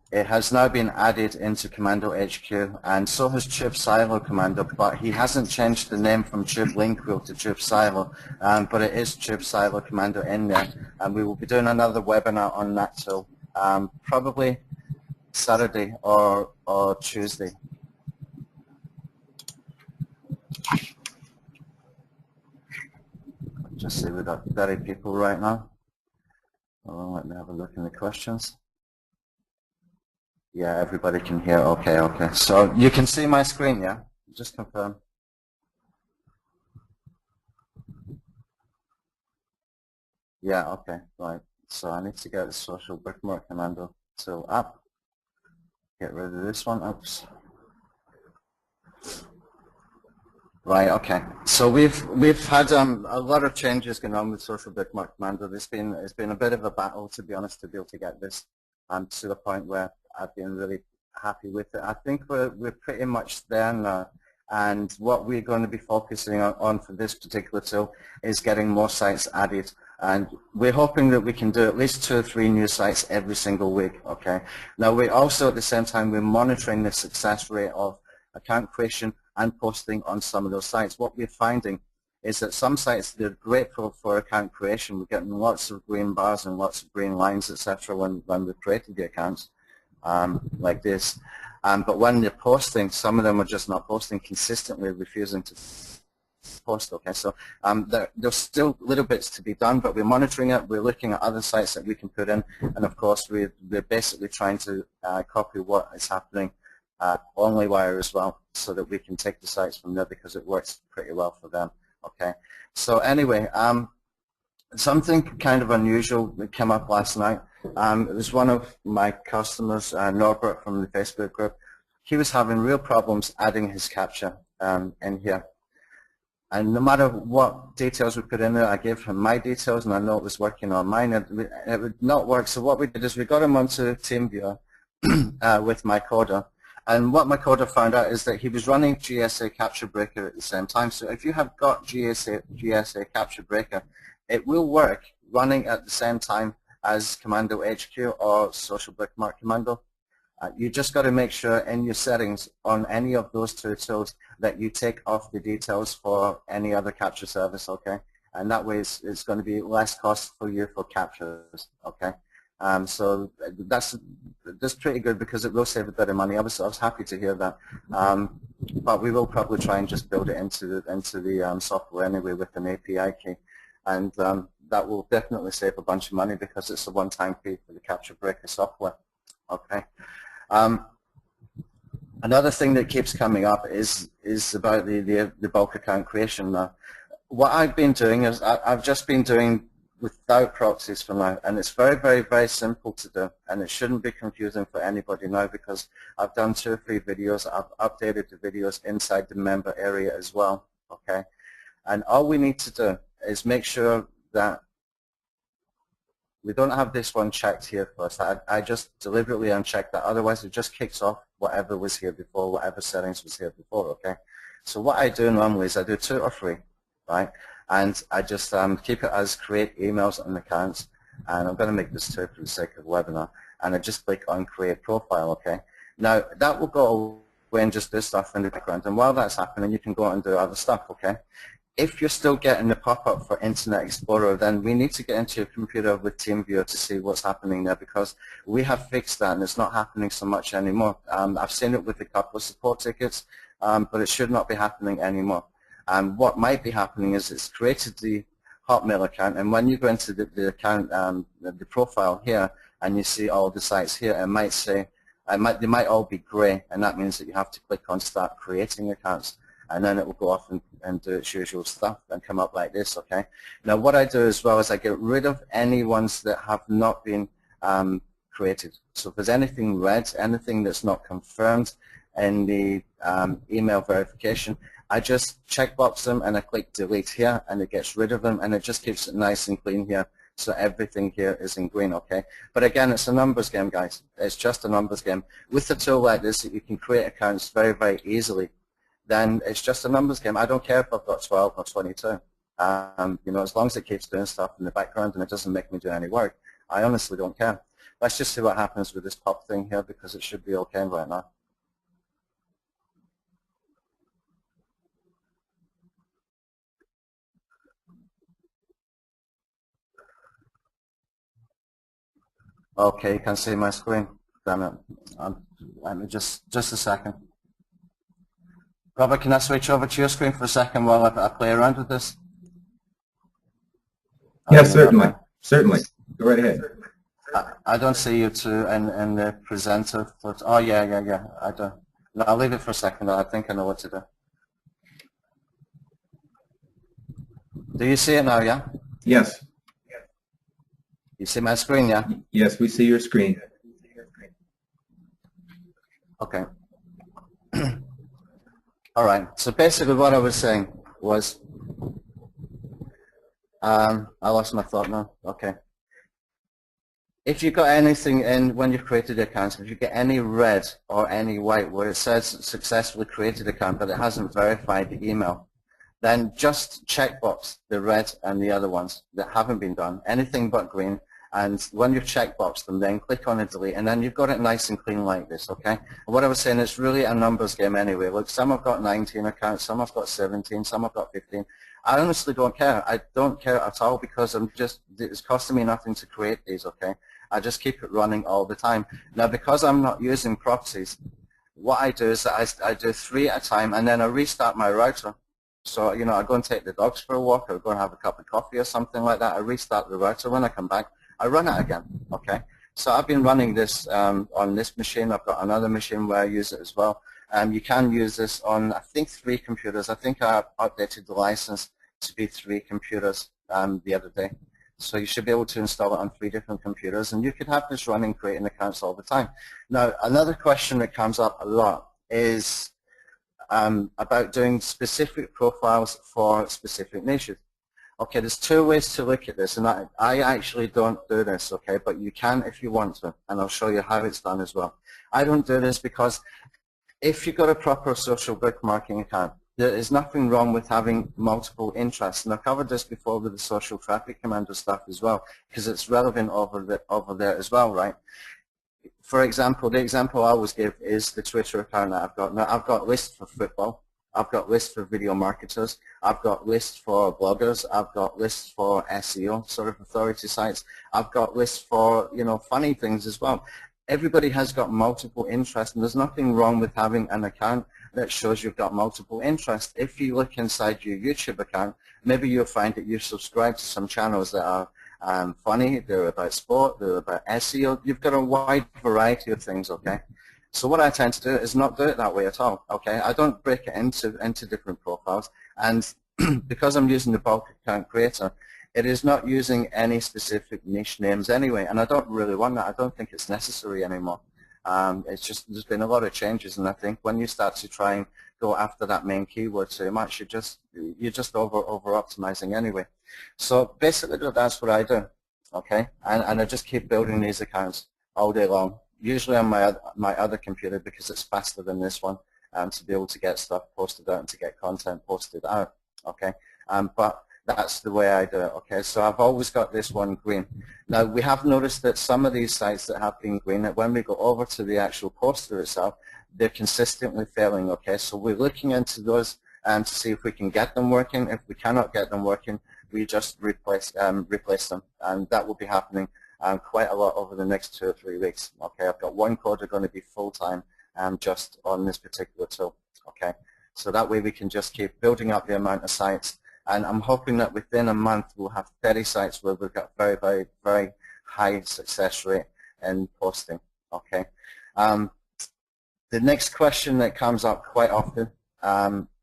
It has now been added into Commando HQ, and so has Tube Silo Commando, but he hasn't changed the name from Tube Link Wheel to Tube Silo, but it is Tube Silo Commando in there, and we will be doing another webinar on that tool, probably Saturday or Tuesday. Just see, we've got 30 people right now. Oh, let me have a look in the questions. Yeah, everybody can hear. Okay, okay. So you can see my screen, yeah? Just confirm. Yeah, okay, right. So I need to get the Social Bookmark Commando tool up. Get rid of this one. Oops. Right, okay. So we've had a lot of changes going on with Social Bookmark Commando. It's been a bit of a battle, to be honest, to be able to get this to the point where I've been really happy with it. I think we're pretty much there now, and what we're going to be focusing on for this particular tool is getting more sites added, and we're hoping that we can do at least 2 or 3 new sites every single week. Okay. Now we also at the same time we're monitoring the success rate of account creation and posting on some of those sites. What we're finding is that some sites, they're great for account creation. We're getting lots of green bars and lots of green lines, etc. when we've created the accounts. Like this, but when they're posting, some of them are just not posting consistently, refusing to post. Okay, so there's still little bits to be done, but we're monitoring it. We're looking at other sites that we can put in, and of course we're basically trying to copy what is happening OnlyWire as well, so that we can take the sites from there because it works pretty well for them. Okay, so anyway, something kind of unusual that came up last night. It was one of my customers, Norbert from the Facebook group. He was having real problems adding his captcha in here. And no matter what details we put in there, I gave him my details and I know it was working on mine. It would not work. So what we did is we got him onto TeamViewer with my coder. And what my coder found out is that he was running GSA Capture Breaker at the same time. So if you have got GSA Capture Breaker, it will work running at the same time as Commando HQ or Social Bookmark Commando. You just got to make sure in your settings on any of those 2 tools that you take off the details for any other capture service, okay? And that way it's going to be less cost for you for captures, okay? So that's pretty good because it will save a bit of money. Obviously, I was happy to hear that, but we will probably try and just build it into the software anyway with an API key, and that will definitely save a bunch of money because it's a one-time fee for the Capture Breaker software. Okay. Another thing that keeps coming up is about the bulk account creation. Now, what I've been doing is I've just been doing without proxies for now, and it's very, very, very simple to do, and it shouldn't be confusing for anybody now because I've done 2 or 3 videos. I've updated the videos inside the member area as well. Okay, and all we need to do is make sure that we don't have this one checked here first. I just deliberately unchecked that, otherwise it just kicks off whatever was here before, whatever settings was here before, okay? So what I do normally is I do 2 or 3, right? And I just keep it as create emails and accounts, and I'm going to make this 2 for the sake of the webinar, and I just click on create profile, okay? Now that will go away and just do stuff in the background, and while that's happening you can go out and do other stuff, okay? If you're still getting the pop-up for Internet Explorer, then we need to get into your computer with TeamViewer to see what's happening there because we have fixed that and it's not happening so much anymore. I've seen it with a couple of support tickets, but it should not be happening anymore. What might be happening is it's created the Hotmail account, and when you go into the account, the profile here, and you see all the sites here, it might say, they might all be gray, and that means that you have to click on Start Creating Accounts. And then it will go off and do its usual stuff and come up like this, okay? Now what I do as well is I get rid of any ones that have not been created. So if there's anything red, anything that's not confirmed in the email verification, I just checkbox them and I click delete here and it gets rid of them and it just keeps it nice and clean here. So everything here is in green, okay? But again, it's a numbers game, guys. It's just a numbers game. With a tool like this, you can create accounts very, very easily. Then it's just a numbers game. I don't care if I've got 12 or 22. You know, as long as it keeps doing stuff in the background and it doesn't make me do any work, I honestly don't care. Let's just see what happens with this pop thing here, because it should be okay right now. Okay, you can see my screen. Damn it. Let me just a second. Robert, can I switch over to your screen for a second while I play around with this? Yes, certainly. Okay. Certainly. Go right ahead. I don't see you two in the presenter. Oh, yeah. I don't. No, I'll leave it for a second. I think I know what to do. Do you see it now, yeah? Yes. You see my screen, yeah? Yes, we see your screen. Okay. All right. So basically what I was saying was, I lost my thought now. Okay. If you've got anything in when you've created accounts, if you get any red or any white where it says successfully created account but it hasn't verified the email, then just checkbox the red and the other ones that haven't been done, anything but green, and when you've checkboxed them, then click on a delete, and then you've got it nice and clean like this, okay? And what I was saying, it's really a numbers game anyway. Look, some have got 19 accounts, some have got 17, some have got 15. I honestly don't care. I don't care at all, because it's costing me nothing to create these, okay? I just keep it running all the time. Now, because I'm not using proxies, what I do is I do 3 at a time, and then I restart my router. So, you know, I go and take the dogs for a walk, or go and have a cup of coffee or something like that. I restart the router. When I come back, I run it again, okay? So I've been running this on this machine. I've got another machine where I use it as well. You can use this on, I think, 3 computers. I think I updated the license to be 3 computers the other day. So you should be able to install it on 3 different computers, and you could have this running, creating accounts all the time. Now, another question that comes up a lot is about doing specific profiles for specific niches. Okay, there's 2 ways to look at this, and I actually don't do this, okay, but you can if you want to, and I'll show you how it's done as well. I don't do this because if you've got a proper social bookmarking account, there is nothing wrong with having multiple interests, and I've covered this before with the Social Traffic Commando stuff as well, because it's relevant over there as well, right? For example, the example I always give is the Twitter account that I've got. Now, I've got lists for football, I've got lists for video marketers, I've got lists for bloggers, I've got lists for SEO, sort of authority sites, I've got lists for, you know, funny things as well. Everybody has got multiple interests, and there's nothing wrong with having an account that shows you've got multiple interests. If you look inside your YouTube account, maybe you'll find that you've subscribed to some channels that are funny, they're about sport, they're about SEO. You've got a wide variety of things, okay? So what I tend to do is not do it that way at all, okay? I don't break it into different profiles, and because I'm using the bulk account creator, it is not using any specific niche names anyway, and I don't really want that. I don't think it's necessary anymore. It's just there's been a lot of changes, and I think when you start to try and go after that main keyword too much, you're just over optimizing anyway. So basically, that's what I do, okay? And I just keep building these accounts all day long, usually on my other computer, because it's faster than this one, to be able to get stuff posted out and to get content posted out, okay? But that's the way I do it, okay? So I've always got this one green. Now, we have noticed that some of these sites that have been green, that when we go over to the actual poster itself, they're consistently failing, okay? So we're looking into those to see if we can get them working. If we cannot get them working, we just replace them, and that will be happening quite a lot over the next 2 or 3 weeks, okay? I've got one coder going to be full-time just on this particular tool, okay? So that way we can just keep building up the amount of sites, and I'm hoping that within a month we'll have 30 sites where we've got very, very, very high success rate in posting, okay? The next question that comes up quite often,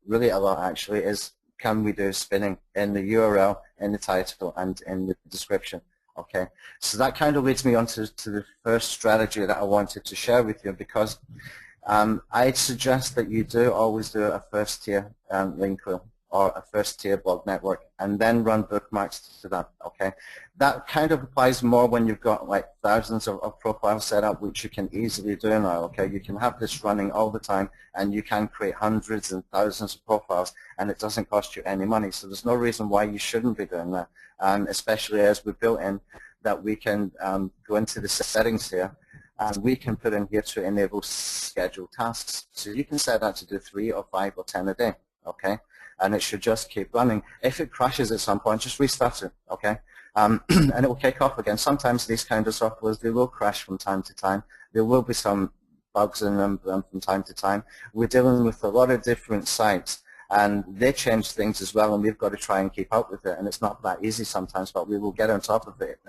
really a lot actually, is can we do spinning in the URL, in the title, and in the description, okay? So that kind of leads me on to the first strategy that I wanted to share with you, because I'd suggest that you do always do a first tier link wheel, or a first tier blog network, and then run bookmarks to that, okay? That kind of applies more when you've got like thousands of profiles set up, which you can easily do now, okay? You can have this running all the time, and you can create hundreds and thousands of profiles, and it doesn't cost you any money, so there's no reason why you shouldn't be doing that, especially as we've built in that we can go into the settings here, and we can put in here to enable scheduled tasks. So you can set that to do 3 or 5 or 10 a day, okay? And it should just keep running. If it crashes at some point, just restart it, okay? And it will kick off again. Sometimes these kind of softwares, they will crash from time to time. There will be some bugs in them from time to time. We're dealing with a lot of different sites, and they change things as well, and we've got to try and keep up with it, and it's not that easy sometimes, but we will get on top of it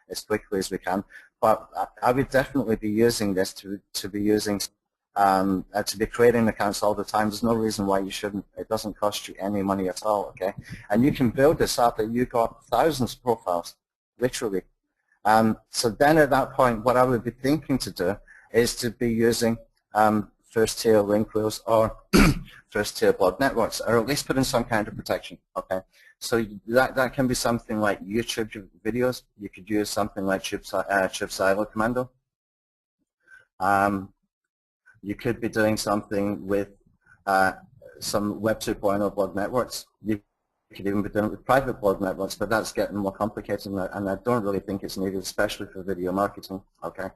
as quickly as we can. But I would definitely be using this to be creating accounts all the time. There's no reason why you shouldn't. It doesn't cost you any money at all, okay? And you can build this up that you've got thousands of profiles, literally. So then at that point, what I would be thinking to do is to be using first-tier link wheels or first-tier blog networks, or at least put in some kind of protection, okay? So that can be something like YouTube videos. You could use something like Social Commando. You could be doing something with some Web 2.0 blog networks. You could even be doing it with private blog networks, but that's getting more complicated, and I don't really think it's needed, especially for video marketing, okay?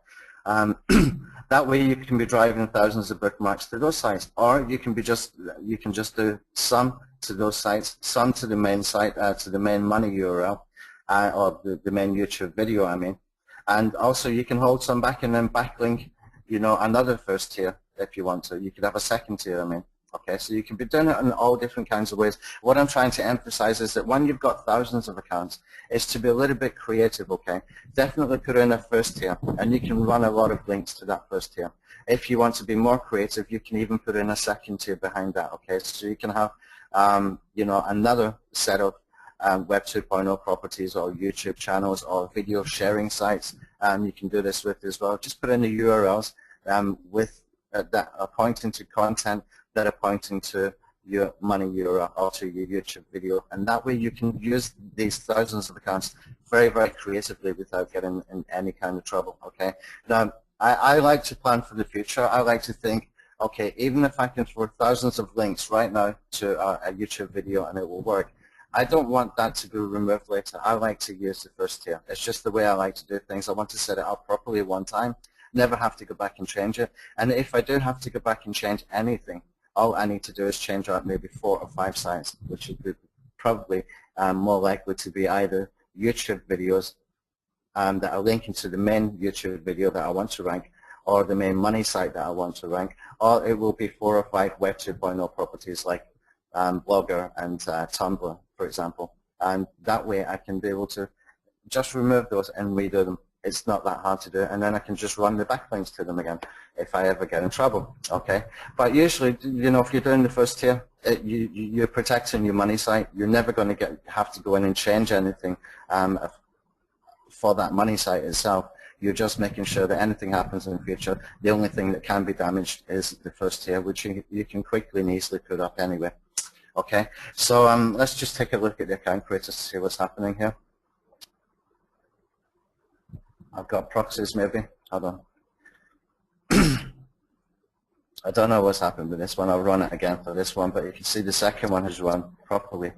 That way you can be driving thousands of bookmarks to those sites, or you can just do some to those sites, some to the main site, to the main money URL, or the main YouTube video, I mean. And also you can hold some back and then backlink, you know, another first tier if you want to. You could have a second tier, I mean. Okay, so you can be doing it in all different kinds of ways. What I'm trying to emphasize is that when you've got thousands of accounts, is to be a little bit creative, okay? Definitely put in a first tier, and you can run a lot of links to that first tier. If you want to be more creative, you can even put in a second tier behind that, okay? So you can have, you know, another set of Web 2.0 properties or YouTube channels or video sharing sites. You can do this with as well. Just put in the URLs with that are pointing to content that are pointing to your money URL or to your YouTube video, and that way you can use these thousands of accounts very, very creatively without getting in any kind of trouble, okay? Now, I like to plan for the future. I like to think, okay, even if I can throw thousands of links right now to a YouTube video and it will work, I don't want that to be removed later. I like to use the first tier. It's just the way I like to do things. I want to set it up properly one time, never have to go back and change it. And if I do have to go back and change anything, all I need to do is change out maybe 4 or 5 sites, which would probably more likely to be either YouTube videos that are linking to the main YouTube video that I want to rank, or the main money site that I want to rank, or it will be 4 or 5 Web 2.0 properties like Blogger and Tumblr, for example. And that way I can be able to just remove those and redo them. It's not that hard to do, and then I can just run the backlinks to them again if I ever get in trouble, okay? But usually, you know, if you're doing the first tier, you're protecting your money site. You're never going to have to go in and change anything for that money site itself. You're just making sure that anything happens in the future, the only thing that can be damaged is the first tier, which you can quickly and easily put up anyway, okay? So let's just take a look at the account creator to see what's happening here. I've got proxies maybe. Hold on. I don't know what's happened with this one. I'll run it again for this one, but you can see the second one has run properly.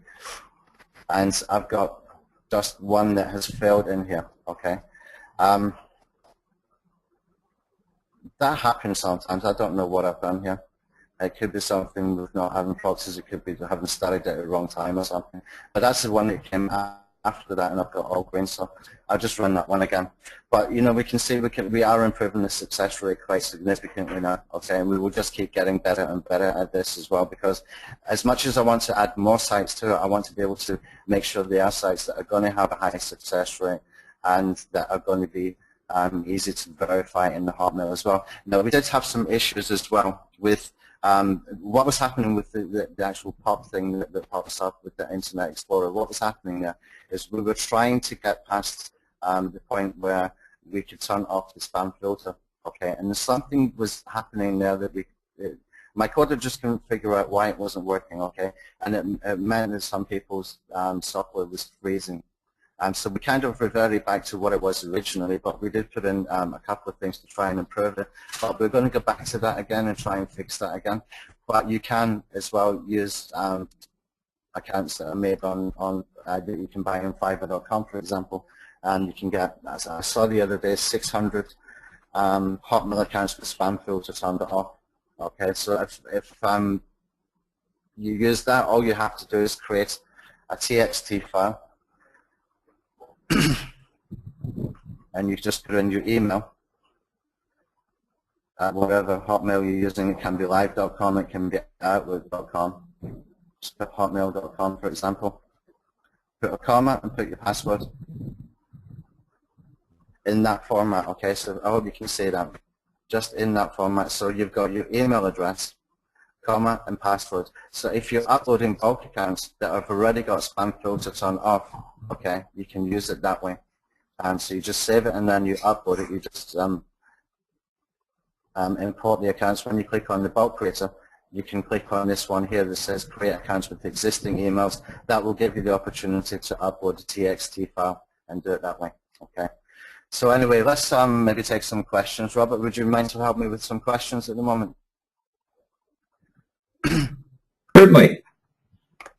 And I've got just one that has failed in here, okay? That happens sometimes. I don't know what I've done here. It could be something with not having proxies. It could be having started at the wrong time or something. But that's the one that came after that, and I've got all green, so I'll just run that one again. But you know, we can see we are improving the success rate quite significantly now, okay, and we will just keep getting better and better at this as well, because as much as I want to add more sites to it, I want to be able to make sure they are sites that are going to have a high success rate and that are going to be easy to verify in the Hotmail as well. Now, we did have some issues as well with what was happening with the actual pop thing that pops up with the Internet Explorer. What was happening there is we were trying to get past the point where we could turn off the spam filter, okay, and something was happening there that my coder just couldn't figure out why it wasn't working, okay, and it meant that some people's software was freezing. So we kind of reverted back to what it was originally, but we did put in a couple of things to try and improve it. But we're going to go back to that again and try and fix that again. But you can as well use accounts that are made on that you can buy on Fiverr.com, for example, and you can get, as I saw the other day, 600 Hotmail accounts with spam filter turned off. Okay, so if you use that, all you have to do is create a TXT file, and you just put in your email. Whatever Hotmail you're using, it can be live.com, it can be outlook.com. Just put hotmail.com, for example. Put a comma and put your password in that format. Okay, so I hope you can see that. Just in that format. So you've got your email address, comma, and password. So if you're uploading bulk accounts that have already got spam filter turned off, okay, you can use it that way. So you just save it and then you upload it. You just import the accounts. When you click on the bulk creator, you can click on this one here that says create accounts with existing emails. That will give you the opportunity to upload a TXT file and do it that way. Okay. So anyway, let's maybe take some questions. Robert, would you mind to help me with some questions at the moment? Certainly.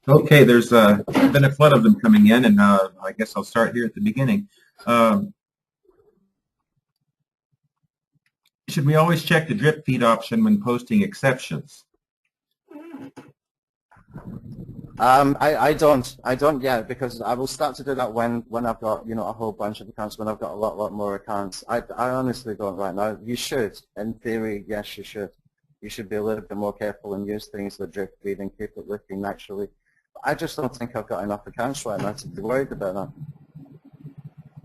Okay, there's been a flood of them coming in, and I guess I'll start here at the beginning. Should we always check the drip feed option when posting exceptions? I don't yet, because I will start to do that when I've got, you know, a whole bunch of accounts, when I've got a lot more accounts. I honestly don't right now. You should, in theory, yes, you should. You should be a little bit more careful and use things like drip feed and keep it looking naturally. But I just don't think I've got enough accounts right now to be worried about that.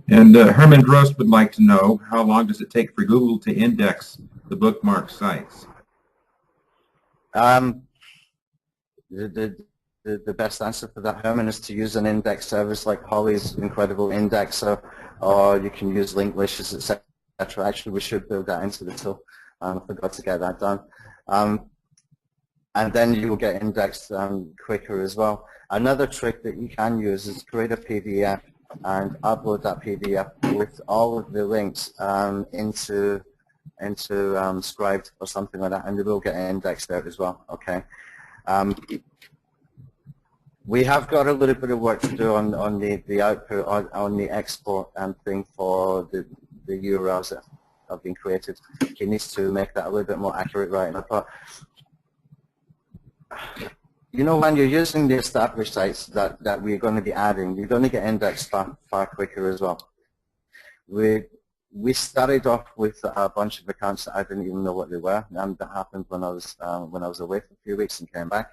And Herman Gross would like to know, how long does it take for Google to index the bookmark sites? The best answer for that, Herman, is to use an index service like Holly's Incredible Indexer, or you can use Linklishes, etc. Actually, we should build that into the tool. I forgot to get that done. And then you will get indexed quicker as well. Another trick that you can use is create a PDF and upload that PDF with all of the links into Scribed or something like that, and they will get indexed there as well. Okay. We have got a little bit of work to do on the output, on the export thing for the URLs that have been created. He needs to make that a little bit more accurate right now. But you know, when you're using the established sites that we're going to be adding, you're going to get indexed far quicker as well. We started off with a bunch of accounts that I didn't even know what they were, and that happened when I was away for a few weeks and came back.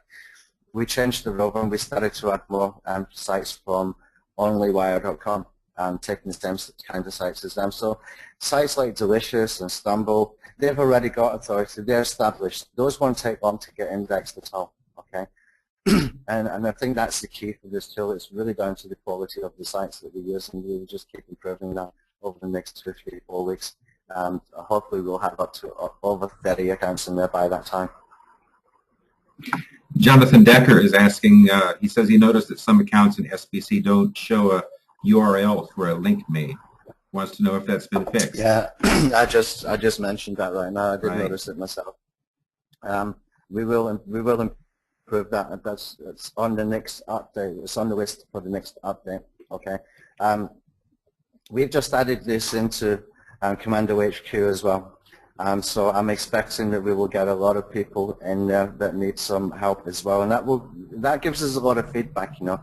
We changed it over and we started to add more sites from onlywire.com and taking the same kind of sites as them. So sites like Delicious and Stumble, they've already got authority. They're established. Those won't take long to get indexed at all. Okay, and I think that's the key for this tool. It's really down to the quality of the sites that we use, and we'll just keep improving that over the next 2, 3, 4 weeks. And hopefully we'll have up to over 30 accounts in there by that time. Jonathan Decker is asking, he says he noticed that some accounts in SBC don't show a URL for a link made. Wants to know if that's been fixed. Yeah, I just mentioned that right now. I did notice it myself. We will improve that. That's on the next update. It's on the list for the next update. Okay. We've just added this into Commando HQ as well. So I'm expecting that we will get a lot of people in there that need some help as well, and that gives us a lot of feedback. You know,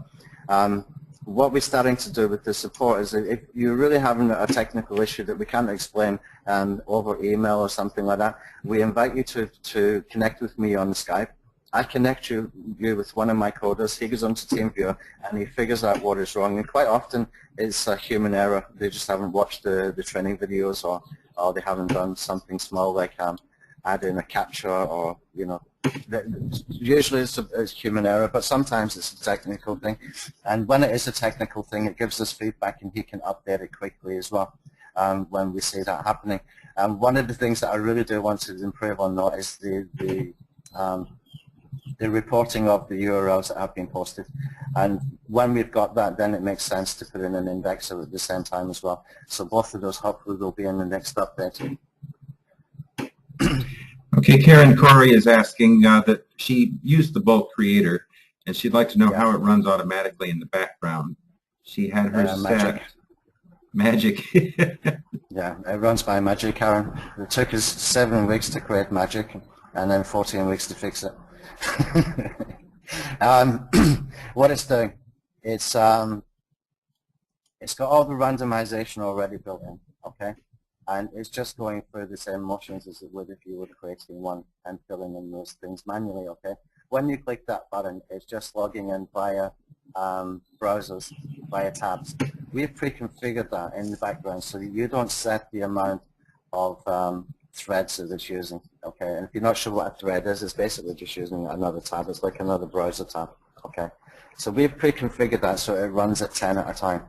what we're starting to do with the support is, if you're really having a technical issue that we can't explain over email or something like that, we invite you to connect with me on Skype. I connect you with one of my coders. He goes onto TeamViewer and he figures out what is wrong. And quite often it's a human error. They just haven't watched the training videos, or they haven't done something small like add in a capture, or, you know, usually it's human error, but sometimes it's a technical thing. And when it is a technical thing, it gives us feedback and he can update it quickly as well when we see that happening. One of the things that I really do want to improve on though is the reporting of the URLs that have been posted. And when we've got that, then it makes sense to put in an indexer at the same time as well. So both of those hopefully will be in the next update. Okay, Karen Corey is asking that she used the bulk creator and she'd like to know how it runs automatically in the background. She had her set. Magic. Yeah, it runs by magic, Aaron. It took us 7 weeks to create magic, and then 14 weeks to fix it. What it's doing, it's got all the randomization already built in, okay? And it's just going through the same motions as it would if you were creating one and filling in those things manually, okay? When you click that button, it's just logging in via browsers, via tabs. We've pre-configured that in the background so that you don't set the amount of threads that it's using, okay? And if you're not sure what a thread is, it's basically just using another tab. It's like another browser tab, okay? So we've pre-configured that so it runs at 10 at a time.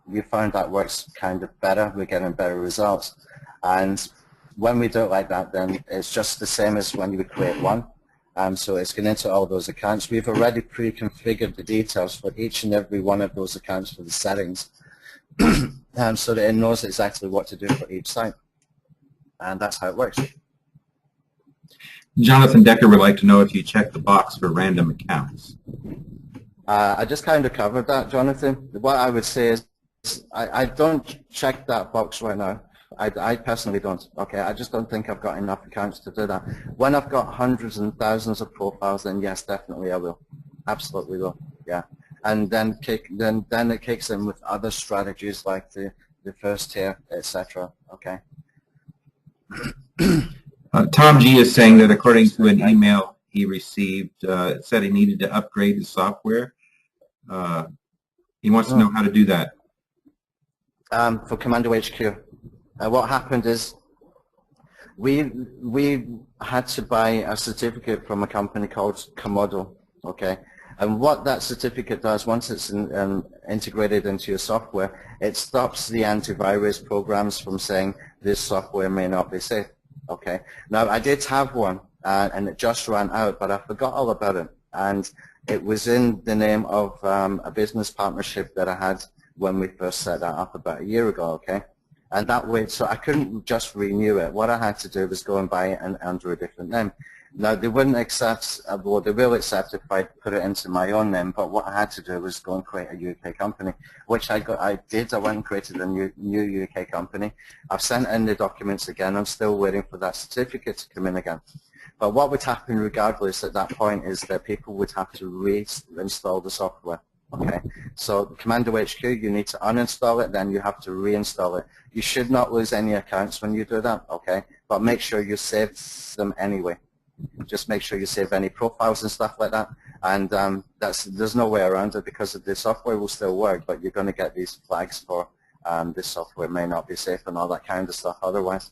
We found that works kind of better. We're getting better results. And when we do it like that, then it's just the same as when you would create one. So it's going into all those accounts. We've already pre-configured the details for each and every one of those accounts for the settings so that it knows exactly what to do for each site. And that's how it works. Jonathan Decker would like to know if you check the box for random accounts. I just kind of covered that, Jonathan. What I would say is I don't check that box right now. I personally don't. Okay, I just don't think I've got enough accounts to do that. When I've got hundreds and thousands of profiles, then yes, definitely I will. Absolutely will. Yeah, and then it kicks in with other strategies like the first tier, etc. Okay. Tom G is saying that according to an email he received, it said he needed to upgrade the software. He wants to know how to do that. For Commando HQ. What happened is we had to buy a certificate from a company called Commando, okay? And what that certificate does, once it's integrated into your software, it stops the antivirus programs from saying this software may not be safe, okay? Now, I did have one, and it just ran out, but I forgot all about it. And it was in the name of a business partnership that I had when we first set that up about a year ago, okay? And that way, so I couldn't just renew it. What I had to do was go and buy it under a different name. Now, they wouldn't accept, well, they will accept if I put it into my own name, but what I had to do was go and create a UK company, which I did. I went and created a new UK company. I've sent in the documents again. I'm still waiting for that certificate to come in again. But what would happen regardless at that point is that people would have to reinstall the software. Okay, so Commando HQ, you need to uninstall it, then you have to reinstall it. You should not lose any accounts when you do that, okay? But make sure you save them anyway. Just make sure you save any profiles and stuff like that. And there's no way around it because the software will still work, but you're going to get these flags for this software may not be safe and all that kind of stuff otherwise.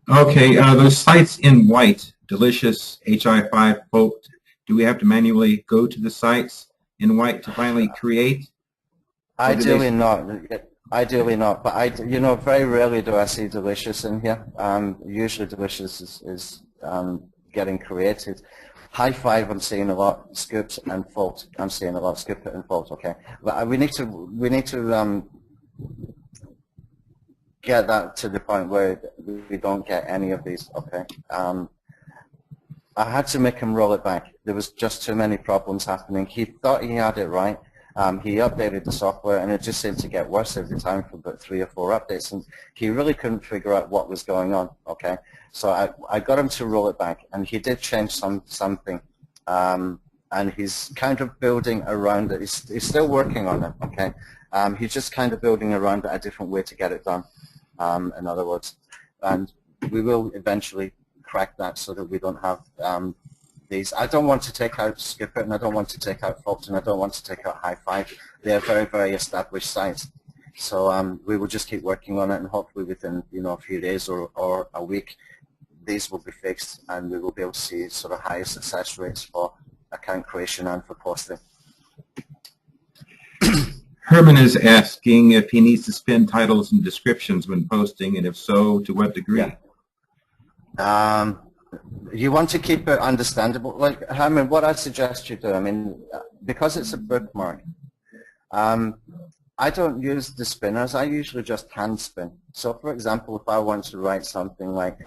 Okay, those sites in white, Delicious, HI5, Poked, do we have to manually go to the sites in white to finally create? Ideally not. Ideally not. But very rarely do I see Delicious in here. Usually Delicious is getting created. High Five I'm seeing a lot. Scoops and Fault I'm seeing a lot. Scoop and Fault. Okay, but we need to get that to the point where we don't get any of these. Okay. I had to make him roll it back. There was just too many problems happening. He thought he had it right. He updated the software, and it just seemed to get worse every time for about 3 or 4 updates, and he really couldn't figure out what was going on, okay? So I got him to roll it back, and he did change something, and he's kind of building around it. He's still working on it, okay? He's just kind of building around it a different way to get it done, in other words. And we will eventually crack that so that we don't have these. I don't want to take out Skip It, and I don't want to take out Fox, and I don't want to take out High Five. They are very, very established sites. So we will just keep working on it, and hopefully within a few days or a week, these will be fixed, and we will be able to see sort of higher success rates for account creation and for posting. Herman is asking if he needs to spin titles and descriptions when posting, and if so, to what degree? Yeah. You want to keep it understandable. Like, Herman, what I suggest you do, I mean, because it's a bookmark, I don't use the spinners. I usually just hand spin. So, for example, if I want to write something like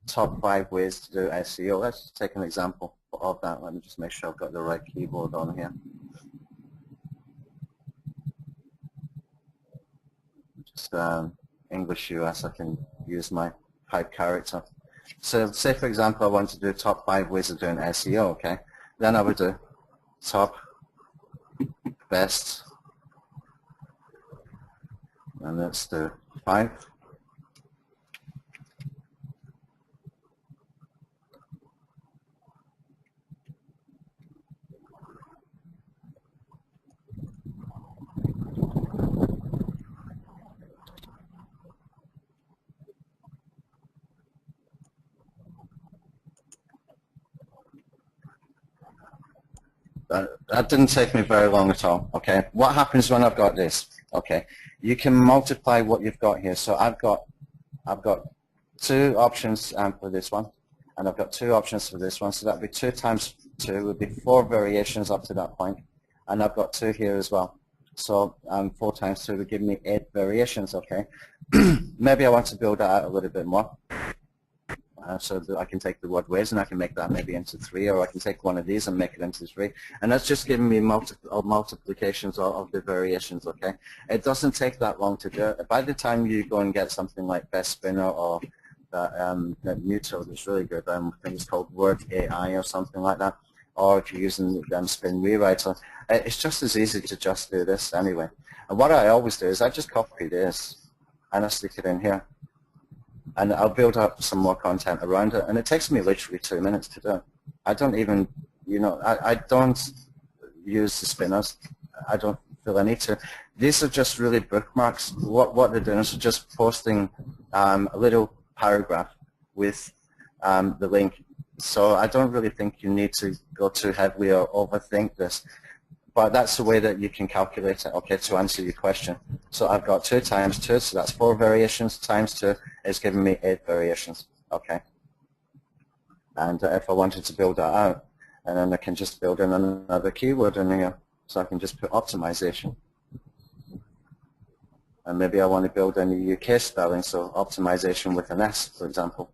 top 5 ways to do SEO, let's take an example of that. Let me just make sure I've got the right keyboard on here. English US, I can use my type character. So say for example I want to do top 5 ways of doing SEO, okay? Then I would do top best, and let's do 5. That didn't take me very long at all, okay? What happens when I've got this? Okay, you can multiply what you've got here. So I've got 2 options for this one, and I've got 2 options for this one, so that would be 2 times 2 would be 4 variations up to that point, and I've got 2 here as well. So 4 times 2 would give me 8 variations, okay? Maybe I want to build that out a little bit more. So that I can take the word ways and I can make that maybe into 3, or I can take one of these and make it into 3. And that's just giving me multiplications of the variations, okay? It doesn't take that long to do it. By the time you go and get something like Best Spinner or that Muto that's really good, I think it's called Word AI or something like that, or if you're using Spin Rewriter, it's just as easy to just do this anyway. And what I always do is I just copy this and I stick it in here. And I'll build up some more content around it, and it takes me literally 2 minutes to do. I don't even, I don't use the spinners. I don't feel I need to. These are just really bookmarks. What they're doing is just posting a little paragraph with the link. So I don't really think you need to go too heavily or overthink this. But that's the way that you can calculate it, okay, to answer your question. So I've got 2 times 2, so that's 4 variations, times 2 is giving me 8 variations, okay? And if I wanted to build that out, and then I can just build in another keyword in here. So I can just put optimization. And maybe I want to build in the UK spelling, so optimization with an S, for example.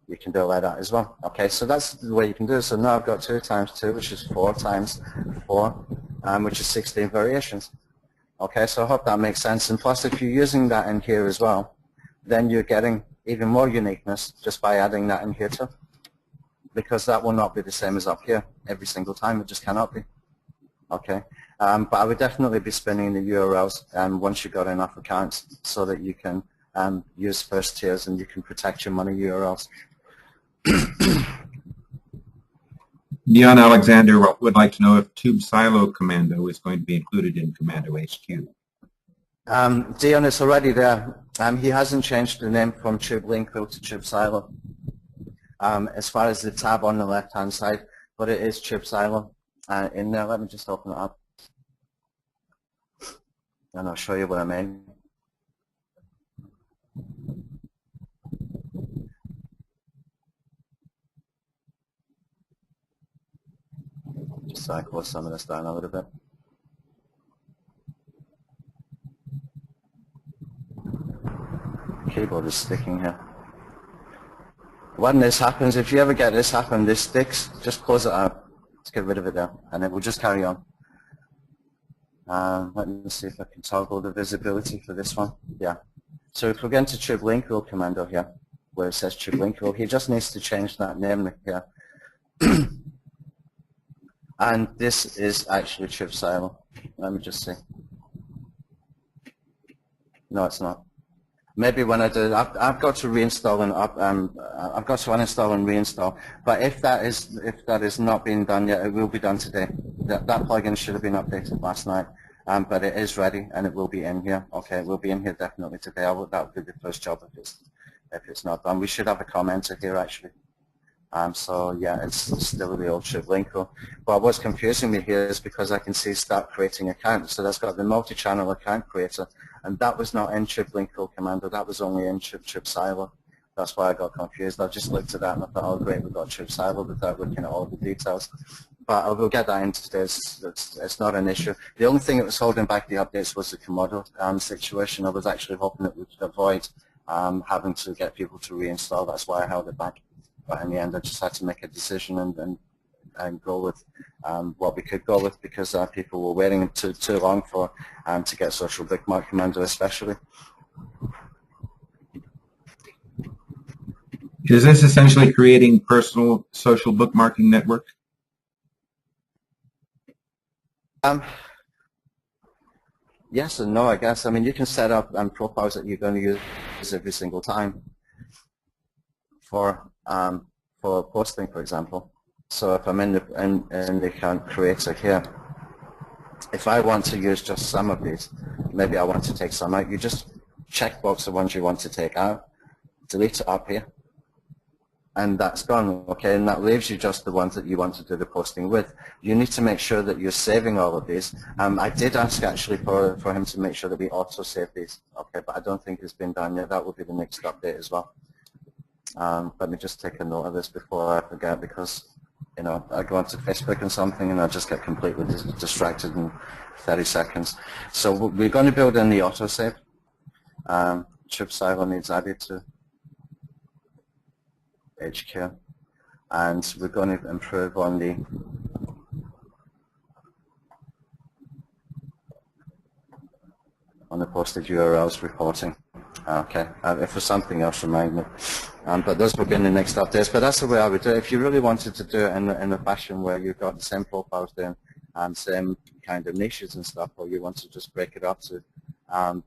You can do it like that as well. Okay, so that's the way you can do it. So now I've got 2 times 2, which is 4 times 4, which is 16 variations. Okay, so I hope that makes sense. And plus, if you're using that in here as well, then you're getting even more uniqueness just by adding that in here too. Because that will not be the same as up here every single time. It just cannot be. Okay, but I would definitely be spinning the URLs once you've got enough accounts so that you can use first tiers and you can protect your money URLs. Dion Alexander would like to know if Tube Silo Commando is going to be included in Commando HQ. Dion is already there. He hasn't changed the name from Tube Linkville to Tube Silo as far as the tab on the left-hand side, but it is Tube Silo in there. Let me just open it up, and I'll show you what I mean. Just so I close some of this down a little bit. Keyboard is sticking here. When this happens, if you ever get this happen, this sticks, just close it out. Let's get rid of it there, and it will just carry on. Let me see if I can toggle the visibility for this one. Yeah. So if we're going to Tube Linkville Commando here, where it says Tube Linkville, he just needs to change that name here. And this is actually Tube Silo. Let me just see. No, it's not. Maybe when I do, I've got to reinstall and I've got to uninstall and reinstall. But if that is not being done yet, it will be done today. That plugin should have been updated last night, but it is ready and it will be in here. Okay, it will be in here definitely today. That would be the first job if it's not done. We should have a commenter here actually. So yeah, it's still the old Tube Linkville. But what's confusing me here is because I can see start creating accounts. So that's got the multi-channel account creator, and that was not in Tube Linkville Commando. That was only in Tube Silo. That's why I got confused. I just looked at that and I thought, oh great, we've got Tube Silo without looking at all the details. But I will get that in today. It's not an issue. The only thing that was holding back the updates was the Commando situation. I was actually hoping that we could avoid having to get people to reinstall. That's why I held it back. But in the end, I just had to make a decision and and go with what we could go with, because people were waiting too long for to get Social Bookmark Commando especially. Is this essentially creating personal social bookmarking network? Yes and no, I guess. I mean, you can set up profiles that you're going to use every single time for posting, for example. So if I'm in the account creator here, if I want to use just some of these, maybe I want to take some out, you just checkbox the ones you want to take out, delete it up here, and that's gone, okay? And that leaves you just the ones that you want to do the posting with. You need to make sure that you're saving all of these. I did ask actually for him to make sure that we auto-save these, okay? But I don't think it's been done yet. That will be the next update as well. Let me just take a note of this before I forget, because you know, I go onto Facebook and something and I just get completely distracted in 30 seconds. So we're going to build in the autosave. Chip silo needs added to HQ, and we're going to improve on the posted URLs reporting. Okay, if there's something else, remind me. But those will be in the next updates. But that's the way I would do it. If you really wanted to do it in a fashion where you've got the same profiles doing same kind of niches and stuff, or you want to just break it up to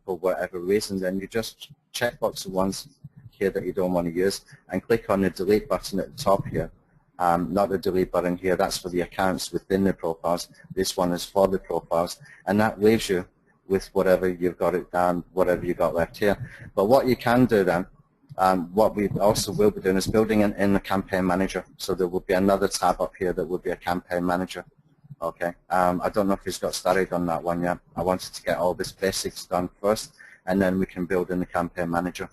for whatever reason, then you just checkbox the ones here that you don't want to use and click on the delete button at the top here. Not the delete button here, that's for the accounts within the profiles. This one is for the profiles, and that leaves you with whatever you've got whatever you got left here. But what you can do then, what we also will be doing is building in the campaign manager. So there will be another tab up here that will be a campaign manager. Okay. I don't know if he's got started on that one yet. I wanted to get all this basics done first, and then we can build in the campaign manager.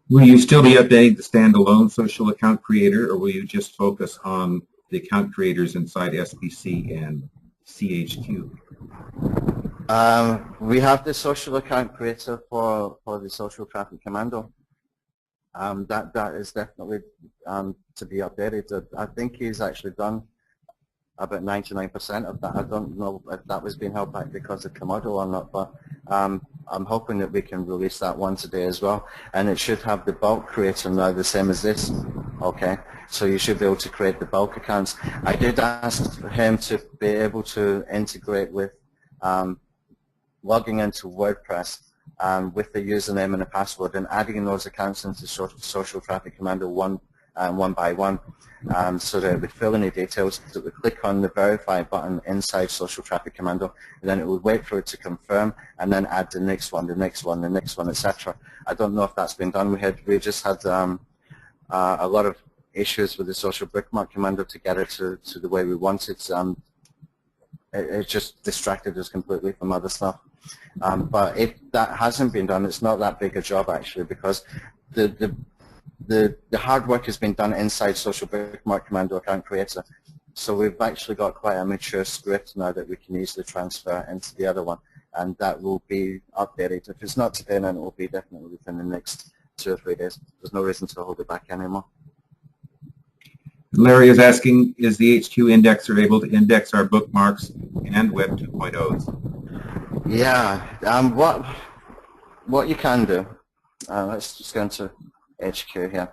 Will you still be updating the standalone social account creator, or will you just focus on the account creators inside SBC and CHQ? We have the social account creator for the Social Traffic Commando. That is definitely to be updated. I think he's actually done about 99% of that. I don't know if that was being held back because of Commando or not, but I'm hoping that we can release that one today as well. And it should have the bulk creator now the same as this. Okay, so you should be able to create the bulk accounts. I did ask him to be able to integrate with logging into WordPress with the username and the password and adding those accounts into Social Traffic Commando one by one, so that it would fill in the details. It would click on the verify button inside Social Traffic Commando, and then it would wait for it to confirm, and then add the next one, the next one, the next one, etc. I don't know if that's been done. We just had a lot of issues with the Social Bookmark Commando to get it to the way we want it. It just distracted us completely from other stuff. But if that hasn't been done, it's not that big a job actually, because the hard work has been done inside Social Bookmark Commando account creator. So we've actually got quite a mature script now that we can easily transfer into the other one, and that will be updated. If it's not today, then it will be definitely within the next 2 or 3 days. There's no reason to hold it back anymore. Larry is asking, is the HQ indexer able to index our bookmarks and Web 2.0s? Yeah, what you can do, let's just go into HQ here.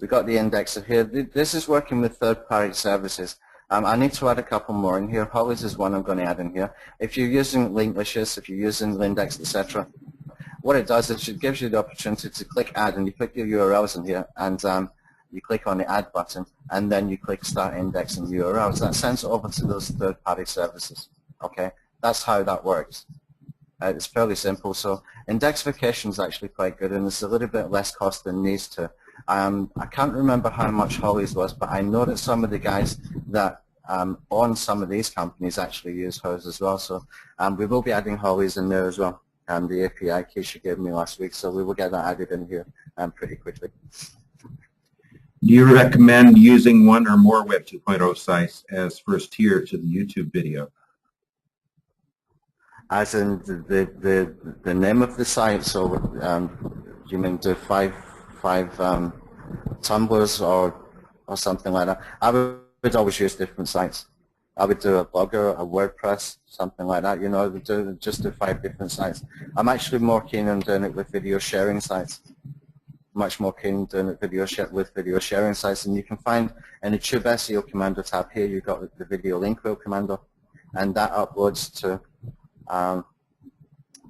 We got the indexer here. This is working with third-party services. I need to add a couple more in here. Hollies is one I'm going to add in here. If you're using Linklishes, if you're using Lindex, etc., what it does is it gives you the opportunity to click add, and you click your URLs in here, and you click on the add button, and then you click start indexing URLs. That sends it over to those third-party services. Okay, that's how that works. It's fairly simple. So indexification is actually quite good, and it's a little bit less cost than these two. I can't remember how much Hollies was, but I know that some of the guys that own some of these companies actually use hers as well. So we will be adding Hollies in there as well, and the API key she gave me last week. So we will get that added in here pretty quickly. Do you recommend using one or more Web 2.0 sites as first tier to the YouTube video? As in the name of the site, so you mean the five Tumblrs, or or something like that. I would always use different sites. I would do a Blogger, a WordPress, something like that. You know, just do 5 different sites. I'm actually more keen on doing it with video sharing sites. Much more keen on doing it with video sharing sites. And you can find in the Tube SEO Commando tab here, you've got the video link wheel commando, and that uploads to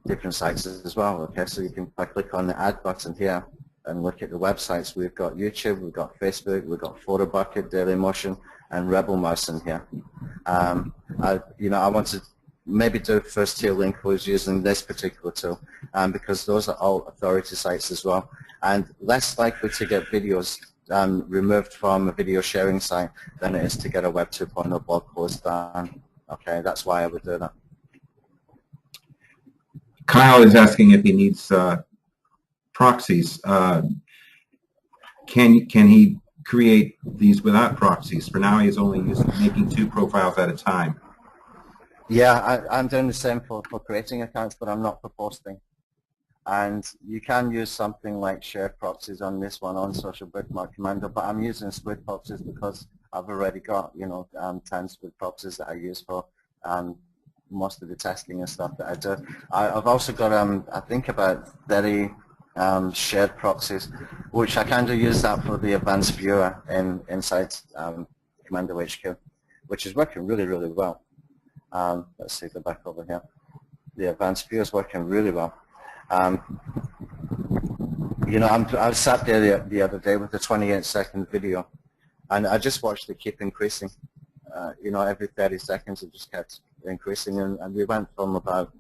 different sites as well. Okay, so you can click on the add button here and look at the websites. We've got YouTube, we've got Facebook, we've got PhotoBucket, Dailymotion, and Rebel Mouse in here. I want to maybe do first tier link who's using this particular tool because those are all authority sites as well, and less likely to get videos removed from a video sharing site than it is to get a Web 2.0 blog post done. Okay, that's why I would do that. Kyle is asking if he needs proxies. Can he create these without proxies? For now, he's only making 2 profiles at a time. Yeah, I'm doing the same for creating accounts, but I'm not for posting. And you can use something like shared proxies on this one on Social Bookmark Commando, but I'm using squid proxies because I've already got 10 squid proxies that I use for most of the testing and stuff that I do. I've also got I think about 30 shared proxies, which I kind of use that for the advanced viewer inside Commando HQ, which is working really, really well. Let's see, go back over here. The advanced viewer is working really well. I sat there the other day with a 28-second video, and I just watched it keep increasing. Every 30 seconds it just kept increasing, and we went from about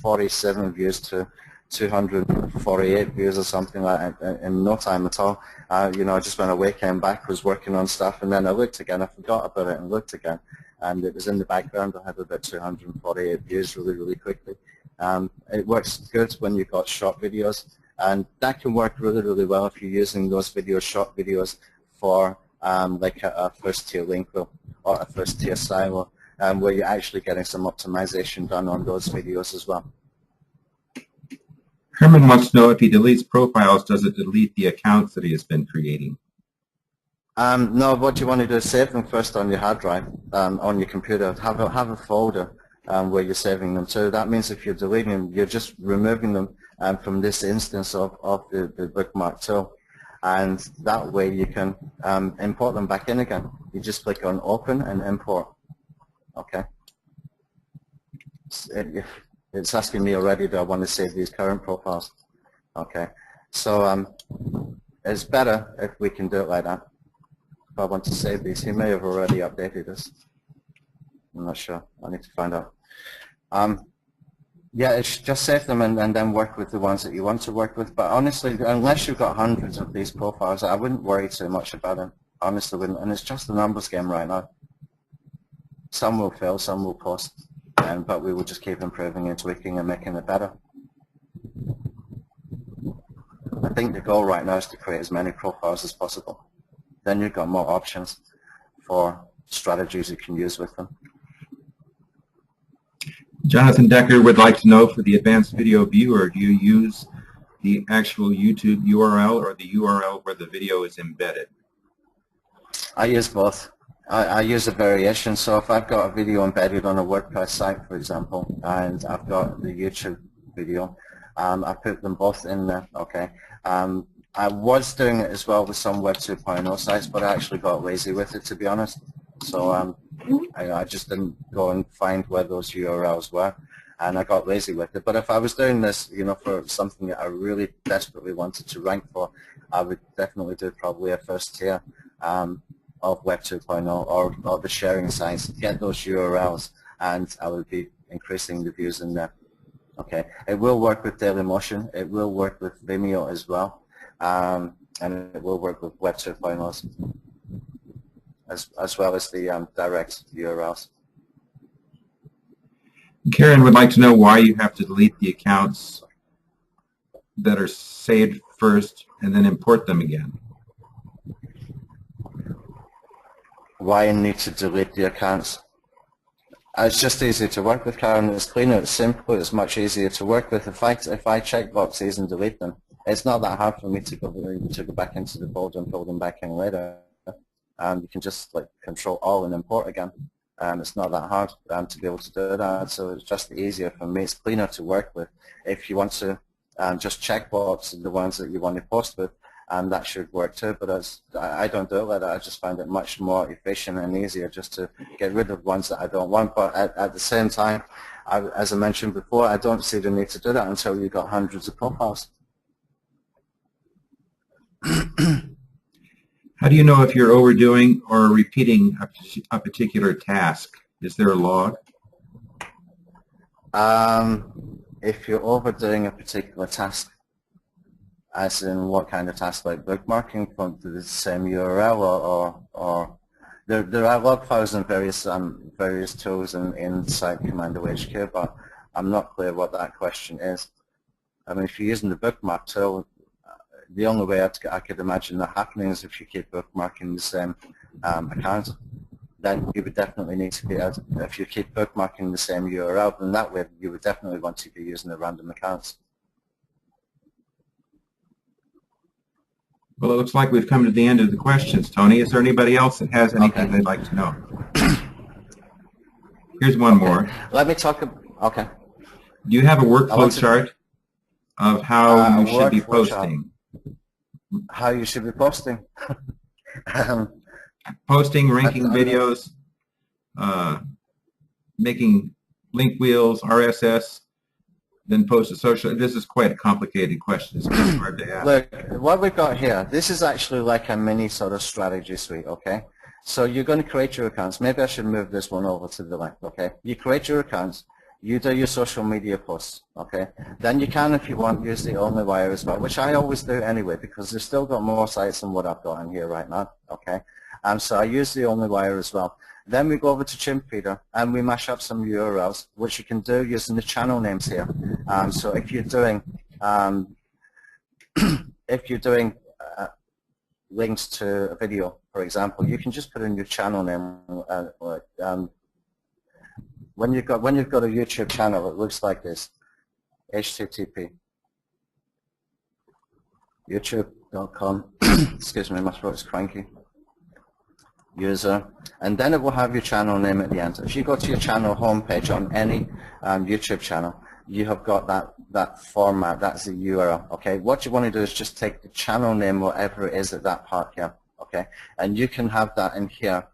47 views to 248 views or something like that in no time at all. I just went away, came back, was working on stuff, and then I looked again. I forgot about it and looked again, and it was in the background. I had about 248 views really, really quickly. It works good when you've got short videos, and that can work really, really well if you're using those short videos for like a first tier link wheel or a first tier silo, where you're actually getting some optimization done on those videos as well. Herman wants to know if he deletes profiles, does it delete the accounts that he has been creating? No, what you want to do is save them first on your hard drive, on your computer. Have a folder where you're saving them to. That means if you're deleting them, you're just removing them from this instance of the bookmark tool. And that way you can import them back in again. You just click on Open and Import. Okay. It's asking me already, do I want to save these current profiles? Okay. So it's better if we can do it like that. If I want to save these, he may have already updated this. I'm not sure. I need to find out. Yeah, it's just save them and then work with the ones that you want to work with. But honestly, unless you've got hundreds of these profiles, I wouldn't worry too much about them. Honestly, wouldn't. And it's just a numbers game right now. Some will fail, some will post, but we will just keep improving and tweaking and making it better. I think the goal right now is to create as many profiles as possible. Then you've got more options for strategies you can use with them. Jonathan Decker would like to know, for the advanced video viewer, do you use the actual YouTube URL or the URL where the video is embedded? I use both. I use a variation. So if I've got a video embedded on a WordPress site, for example, and I've got the YouTube video, I put them both in there. Okay. I was doing it as well with some Web 2.0 sites, but I actually got lazy with it, to be honest. So I just didn't go and find where those URLs were, and I got lazy with it. But if I was doing this, for something that I really desperately wanted to rank for, I would definitely do probably a first tier of Web 2.0 or the sharing sites, get those URLs, and I would be increasing the views in there. Okay, it will work with Dailymotion, it will work with Vimeo as well, and it will work with Web 2.0s as well as the direct URLs. Karen would like to know why you have to delete the accounts that are saved first and then import them again. Why I need to delete the accounts? It's just easy to work with, Karen. It's cleaner, it's simpler, it's much easier to work with. If I check boxes and delete them, it's not that hard for me to go back into the folder and pull them back in later. You can just like Control All and import again. It's not that hard to be able to do that, so it's just easier for me. It's cleaner to work with. If you want to just checkbox the ones that you want to post with, that should work too, but I don't do it like that. I just find it much more efficient and easier just to get rid of ones that I don't want. But at the same time, as I mentioned before, I don't see the need to do that until you've got hundreds of profiles. How do you know if you're overdoing or repeating a particular task? Is there a log? If you're overdoing a particular task, as in what kind of task, like bookmarking from the same URL, or there are log files and various tools inside Commando HQ, but I'm not clear what that question is. I mean, if you're using the bookmark tool, the only way I could imagine that happening is if you keep bookmarking the same account. Then you would definitely need to be, if you keep bookmarking the same URL, then that way you would definitely want to be using the random accounts. Well, it looks like we've come to the end of the questions, Tony. Is there anybody else that has anything they'd like to know? Here's one more. Let me talk about, okay. Do you have a workflow chart of how you should be posting? How you should be posting? Posting, ranking videos, making link wheels, RSS, then post to social. This is quite a complicated question. It's kind of hard to ask. Look, what we've got here, this is actually like a mini sort of strategy suite, okay? So you're going to create your accounts. Maybe I should move this one over to the left, okay? You create your accounts. You do your social media posts, okay? Then you can, if you want, use the OnlyWire as well, which I always do anyway, because they've still got more sites than what I've got in here right now, okay? So I use the OnlyWire as well. Then we go over to Chimp and we mash up some URLs, which you can do using the channel names here. So if you're doing links to a video, for example, you can just put in your channel name. When you've got a YouTube channel, it looks like this: http youtube.com. Excuse me, my throat is cranky. User, and then it will have your channel name at the end. If you go to your channel homepage on any YouTube channel, you have got that format. That's the URL. Okay. What you want to do is just take the channel name, whatever it is at that part here. Okay, and you can have that in here,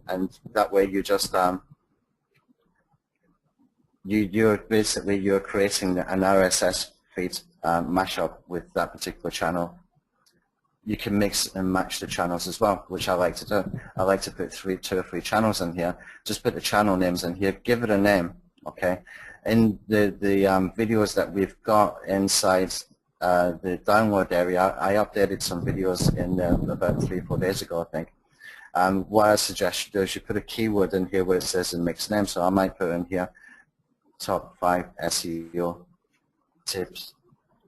and that way you just you're creating an RSS feed mashup with that particular channel. You can mix and match the channels as well, which I like to do. I like to put two or three channels in here. Just put the channel names in here. Give it a name, okay? In the videos that we've got inside the download area, I updated some videos in there about 3 or 4 days ago, I think. What I suggest you do is you put a keyword in here where it says in mixed name. So I might put in here top 5 SEO tips.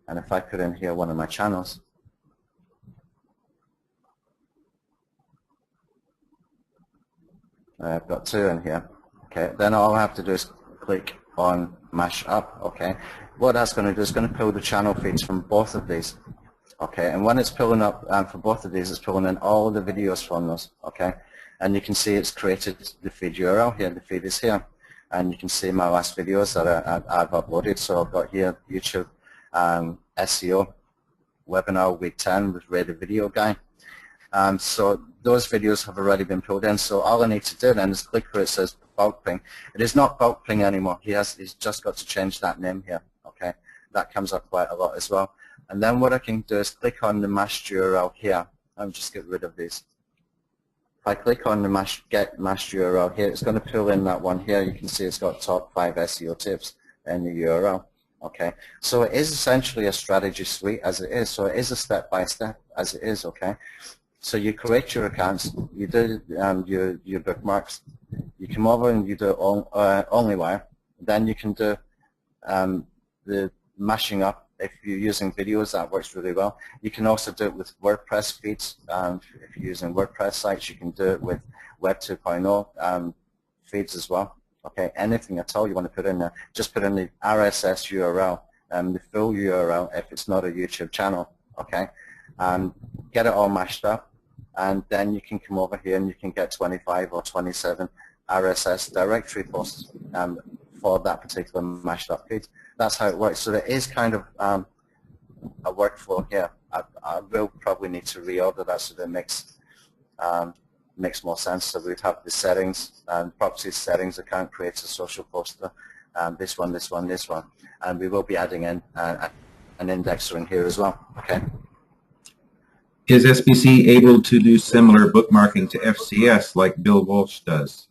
And if I put in here one of my channels, I've got 2 in here. Okay, then all I have to do is click on mash up. Okay, what that's going to do is going to pull the channel feeds from both of these. Okay, and when it's pulling up for both of these, it's pulling in all the videos from those. Okay, and you can see it's created the feed URL here. The feed is here, and you can see my last videos that I've uploaded. So I've got here YouTube SEO webinar week 10 with Ray the Video Guy. So those videos have already been pulled in. So all I need to do then is click where it says bulk ping. It is not bulk ping anymore. He's just got to change that name here. Okay, that comes up quite a lot as well. And then what I can do is click on the mashed URL here. I'll just get rid of these. If I click on the get mashed URL here, it's going to pull in that one here. You can see it's got top 5 SEO tips in the URL. Okay, so it is essentially a strategy suite as it is. So it is a step-by-step as it is. Okay. So you create your accounts, you do your bookmarks, you come over and you do OnlyWire, then you can do the mashing up. If you're using videos, that works really well. You can also do it with WordPress feeds. If you're using WordPress sites, you can do it with Web 2.0 feeds as well. Okay, anything at all you want to put in there, just put in the RSS URL, the full URL if it's not a YouTube channel. Okay. Get it all mashed up, and then you can come over here and you can get 25 or 27 RSS directory posts for that particular mashed up feed. That's how it works. So there is kind of a workflow here. I will probably need to reorder that so that it makes more sense. So we'd have the settings, properties, settings, account creator, social poster, this one, this one, this one. And we will be adding in an indexer in here as well. Okay. Is SBC able to do similar bookmarking to FCS like Bill Walsh does?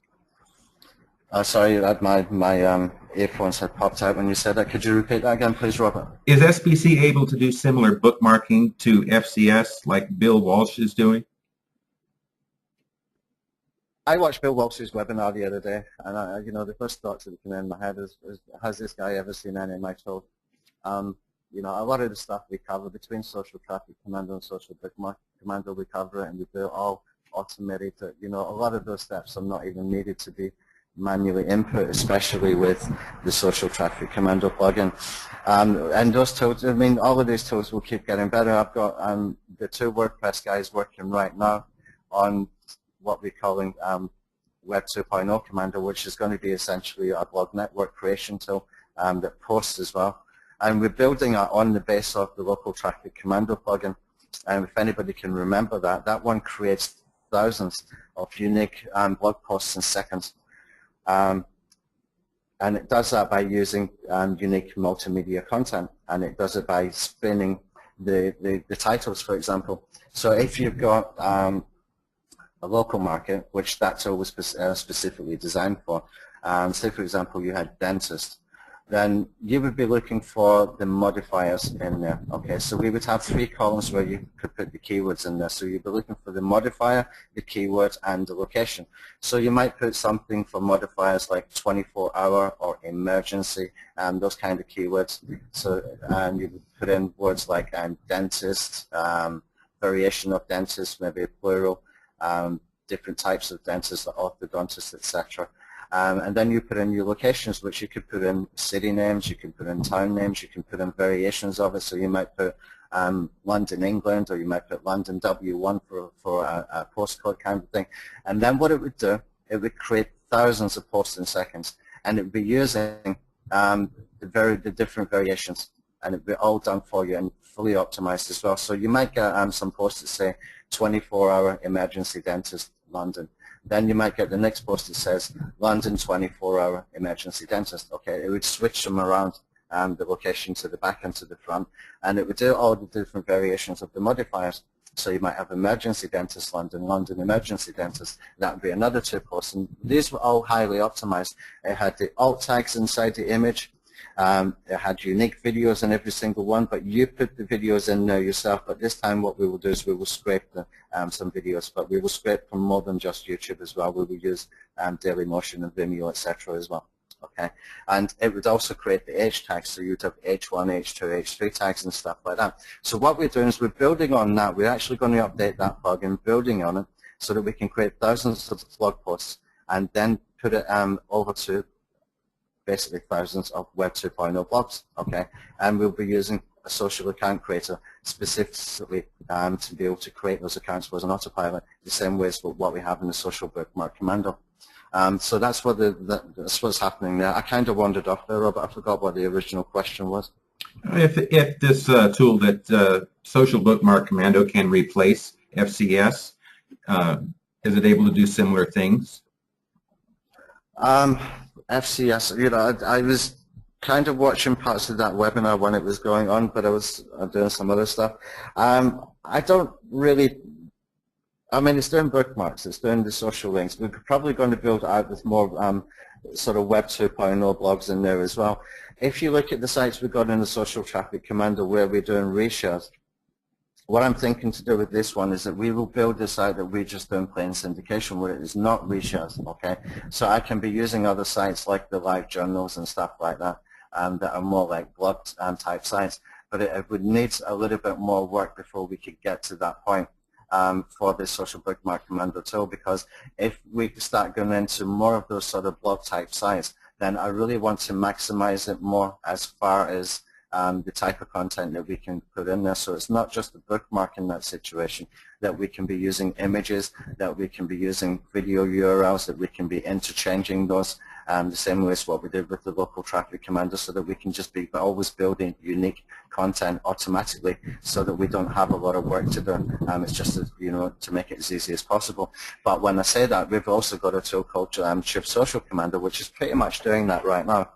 Sorry, my earphones had popped out when you said that. Could you repeat that again, please, Robert? Is SBC able to do similar bookmarking to FCS like Bill Walsh is doing? I watched Bill Walsh's webinar the other day, and you know, the first thought that came in my head is has this guy ever seen any of my code? You know, a lot of the stuff we cover between Social Traffic Commando and Social Bookmark Commando, we cover it, and we do it all automated. You know, a lot of those steps are not even needed to be manually input, especially with the Social Traffic Commando plugin. And those tools, I mean, all of these tools will keep getting better. I've got the two WordPress guys working right now on what we're calling Web 2.0 Commando, which is going to be essentially a blog network creation tool that posts as well. And we're building it on the base of the Local Traffic Commando plugin. And if anybody can remember that, that one creates thousands of unique blog posts in seconds. And it does that by using unique multimedia content, and it does it by spinning the titles, for example. So if you've got a local market, which that tool was specifically designed for, say for example you had dentist, then you would be looking for the modifiers in there. Okay, so we would have 3 columns where you could put the keywords in there. So you'd be looking for the modifier, the keyword, and the location. So you might put something for modifiers like 24-hour or emergency, those kind of keywords. So you would put in words like dentist, variation of dentist, maybe plural, different types of dentists, orthodontist, etc. And then you put in your locations, which you could put in city names, you can put in town names, you can put in variations of it. So you might put London, England, or you might put London W1 for a postcode kind of thing. And then what it would do, it would create thousands of posts in seconds, and it would be using the different variations, and it would be all done for you and fully optimized as well. So you might get some posts that say 24-hour emergency dentist, London. Then you might get the next post that says London 24-hour emergency dentist. Okay, it would switch them around the location to the back and to the front, and it would do all the different variations of the modifiers. So you might have emergency dentist London, London emergency dentist. That would be another 2 posts, and these were all highly optimized. It had the alt tags inside the image. It had unique videos in every single one, but you put the videos in there yourself. But this time what we will do is we will scrape some videos, but we will scrape from more than just YouTube as well. We will use Dailymotion and Vimeo, etc. as well. Okay, and it would also create the H tags, so you'd have H1, H2, H3 tags and stuff like that. So what we're doing is we're building on that. We're actually going to update that plugin, building on it, so that we can create thousands of blog posts and then put it over to basically thousands of Web 2.0 blogs, okay? And we'll be using a social account creator specifically to be able to create those accounts as an autopilot, the same way as what we have in the Social Bookmark Commando. So that's what that's what's happening there. I kind of wandered off there, Robert. I forgot what the original question was. If this tool that Social Bookmark Commando can replace FCS, is it able to do similar things? FCS, you know, I was kind of watching parts of that webinar when it was going on, but I was doing some other stuff. I don't really, I mean, it's doing bookmarks, it's doing the social links. We're probably going to build out with more sort of Web 2.0 blogs in there as well. If you look at the sites we've got in the Social Traffic Commando where we're doing reshares, what I'm thinking to do with this one is that we will build this out that we're just doing plain syndication where it is not reshares, okay? So I can be using other sites like the live journals and stuff like that that are more like blog type sites, but it would need a little bit more work before we could get to that point for this Social Bookmark Commando tool, because if we start going into more of those sort of blog type sites, then I really want to maximize it more as far as the type of content that we can put in there. So it's not just a bookmark in that situation, that we can be using images, that we can be using video URLs, that we can be interchanging those, the same way as what we did with the local traffic commander, so that we can just be always building unique content automatically so that we don't have a lot of work to do. It's just, to make it as easy as possible. But when I say that, we've also got a tool called Social Commando, which is pretty much doing that right now.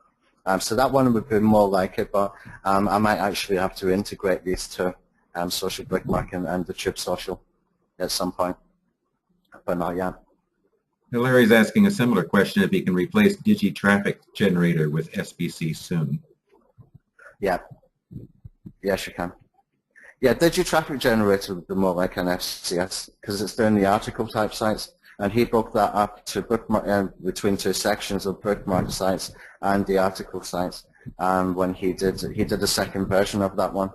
So that one would be more like it, but I might actually have to integrate these two, Social Bookmark and the Tube Social at some point, but not yet. Larry's asking a similar question, if he can replace Digi-Traffic Generator with SBC soon. Yeah. Yes, you can. Yeah, Digi-Traffic Generator would be more like an FCS because it's doing the article type sites, and he broke that up to bookmark between two sections of bookmark sites and the article sites. When he did a second version of that one,